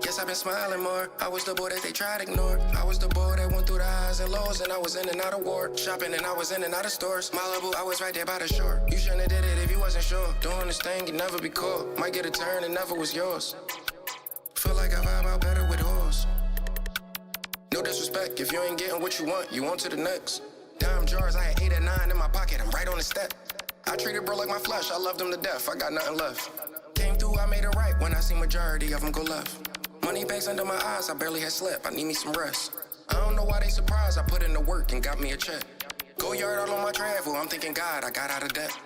Yes, I've been smiling more. I was the boy that they tried to ignore. I was the boy that went through the highs and lows, and I was in and out of war. Shopping and I was in and out of stores. Malibu, I was right there by the shore. You shouldn't have did it if you wasn't sure. Doing this thing, you never be caught. Might get a turn, it never was yours. Feel like I vibe out better with hoes. No disrespect, if you ain't getting what you want to the next. Dime jars, I had 8 or 9 in my pocket, I'm right on the step. I treated bro like my flesh, I loved him to death, I got nothing left. Came through, I made it right when I see majority of them go left. Money banks under my eyes, I barely had slept, I need me some rest. I don't know why they surprised, I put in the work and got me a check. Go yard all on my travel, I'm thinking God, I got out of debt.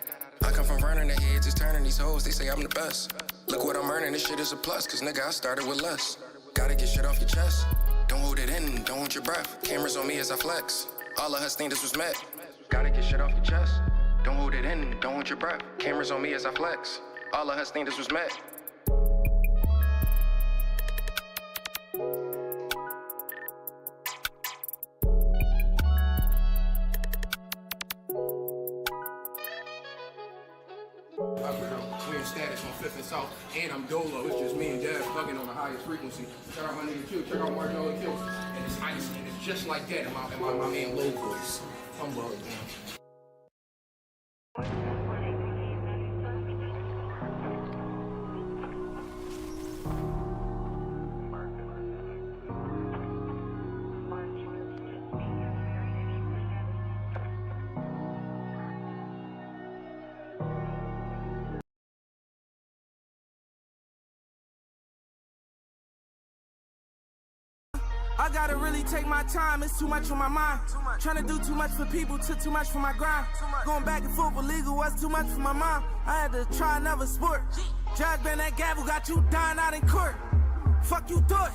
I come from running the heads, it's turning these hoes, they say I'm the best. Look what I'm earning, this shit is a plus, cause nigga I started with less. Gotta get shit off your chest. Don't hold it in, don't hold your breath. Cameras on me as I flex. All of her standards was met. Gotta get shit off your chest. Don't hold it in, don't hold your breath. Cameras on me as I flex. All of her standards was met. We're in status on 5th and South, and I'm Dolo. It's just me and Dad bugging on the highest frequency. Check out my nigga Q, check out MorrisCode Kills. And it's ice, and it's just like that in my man Low voice. I'm bugging, man. I gotta really take my time, it's too much on my mind. Tryna do too much for people, took too much for my grind. Going back and forth with legal was too much for my mom. I had to try another sport. Judge been that gavel, got you dying out in court. Fuck you thought.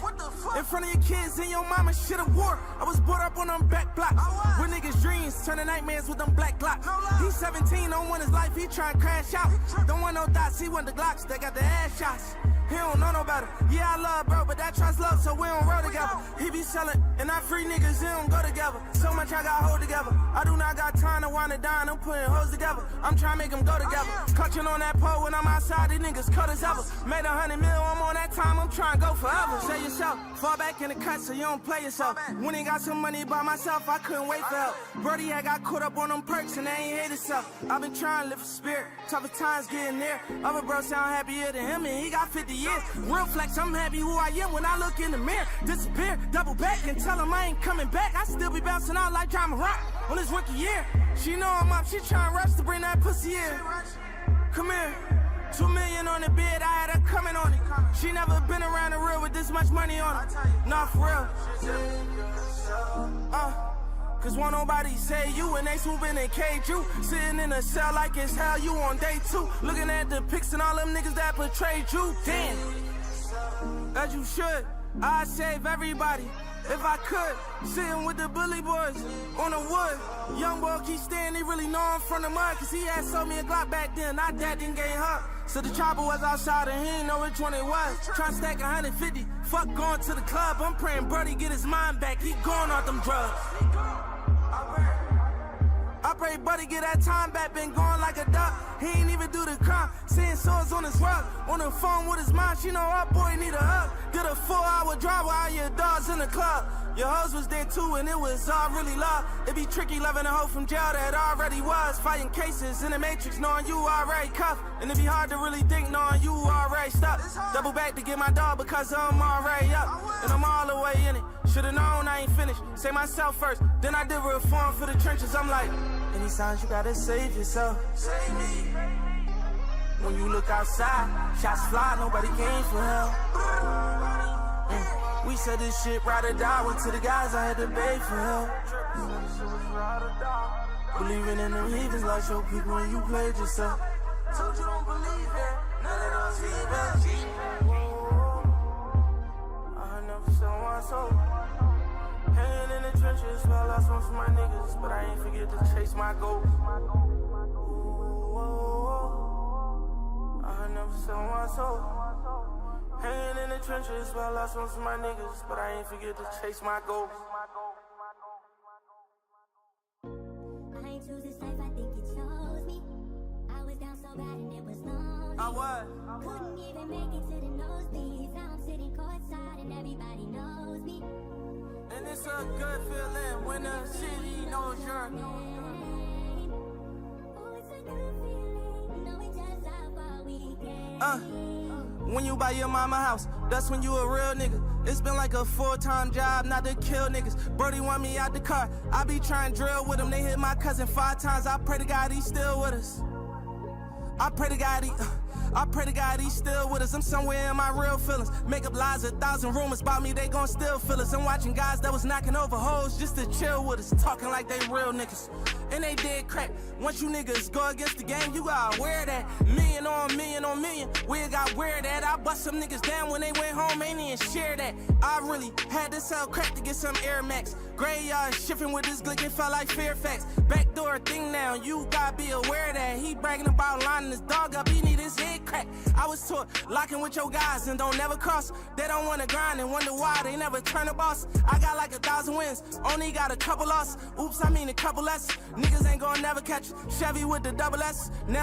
In front of your kids and your mama should've wore. I was brought up on them back blocks. With niggas' dreams, turning nightmares with them black glocks. He's 17, don't want his life, he tryna crash out. Don't want no dots, he want the Glocks, they got the ass shots. He don't know no better. Yeah, I love bro, but that trust love, so we don't roll together. He be selling, and I free niggas, they don't go together. So much I got hold together. I do not got time to wind it down, I'm putting hoes together. I'm trying to make them go together. Clutching on that pole when I'm outside, these niggas cut as ever. Made 100 mil, I'm on that time, I'm trying to go forever. Say yourself, fall back in the cut so you don't play yourself. When he got some money by myself, I couldn't wait for help. Brody had got caught up on them perks and they ain't hate himself. I've been trying to live a spirit, tougher times getting there. Other bros sound happier than him and he got 50 years. Real flex, I'm happy who I am when I look in the mirror. Disappear, double back and tell him I ain't coming back. I still be bouncing out like John Rock on his rookie year. She know I'm up, she trying rush to bring that pussy in. Come here. 2 million on the bed, I had her coming on it. She never been around the real with this much money on it. Nah, for real. Cause won't nobody say you when they swooping and cage you. Sitting in a cell like it's hell, you on day 2. Looking at the pics and all them niggas that betrayed you. Damn. As you should, I'd save everybody. If I could, sitting with the bully boys on the wood. Young boy keep staying, he really know I'm from the mud. Cause he had sold me a Glock back then, not that didn't gain her. So the chopper was outside and he didn't know which one it was. Tryna stack 150, fuck going to the club. I'm praying Brody get his mind back, he going off them drugs. I pray Buddy get that time back, been going like a duck. He ain't even do the crime, seeing swords on his rug. On the phone with his mom, she know her boy need a hug. Did a 4-hour drive while your dog's in the club. Your hoes was there too, and it was all really love. It be tricky loving a hoe from jail that already was fighting cases in the matrix, knowing you already cuffed. And it be hard to really think knowing you already stuck. Double back to get my dog because I'm already up, and I'm all the way in it. Should've known I ain't finished. Say myself first, then I did reform for the trenches. I'm like, any signs you gotta save yourself. Save me. When you look outside, shots fly, nobody came for help. We said this shit ride or die. Went to the guys, I had to beg for help. Believing in them heathens like show people when you played yourself. Told you don't believe it, none of those heathens. I never sell my soul. Hanging in the trenches, well, I lost one for my niggas, but I ain't forget to chase my goals. I never sell my soul. Hanging in the trenches, well, I lost one for my niggas, but I ain't forget to chase my goals. I ain't choose this life, I think it chose me. I was down so bad and it was lonely. I was. Couldn't even make it to the nosebleeds. Now I'm sitting courtside and everybody knows me. And it's a good feeling when the city knows your name. Oh, it's a good feeling, knowing just how far we came. When you buy your mama house, that's when you a real nigga. It's been like a full-time job, not to kill niggas. Brody want me out the car, I be trying to drill with him. They hit my cousin 5 times, I pray to God he's still with us. I pray to God he's still with us. I'm somewhere in my real feelings. Make up lies, 1,000 rumors about me, they gon' still feel us. I'm watching guys that was knocking over hoes just to chill with us, talking like they real niggas. And they dead crack. Once you niggas go against the game, you gotta wear that. Million on million on million, we got wear that. I bust some niggas down when they went home, ain't even share that. I really had to sell crack to get some Air Max. Graveyard shifting with this glick, it felt like Fairfax. Backdoor thing now, you gotta be aware that he bragging about lining his dog up, he need his head cracked. I was taught locking with your guys and don't never cross. They don't wanna grind and wonder why they never turn a boss. I got like 1,000 wins, only got a couple losses. Oops, I mean a couple less. Niggas ain't gonna never catch Chevy with the double S. Now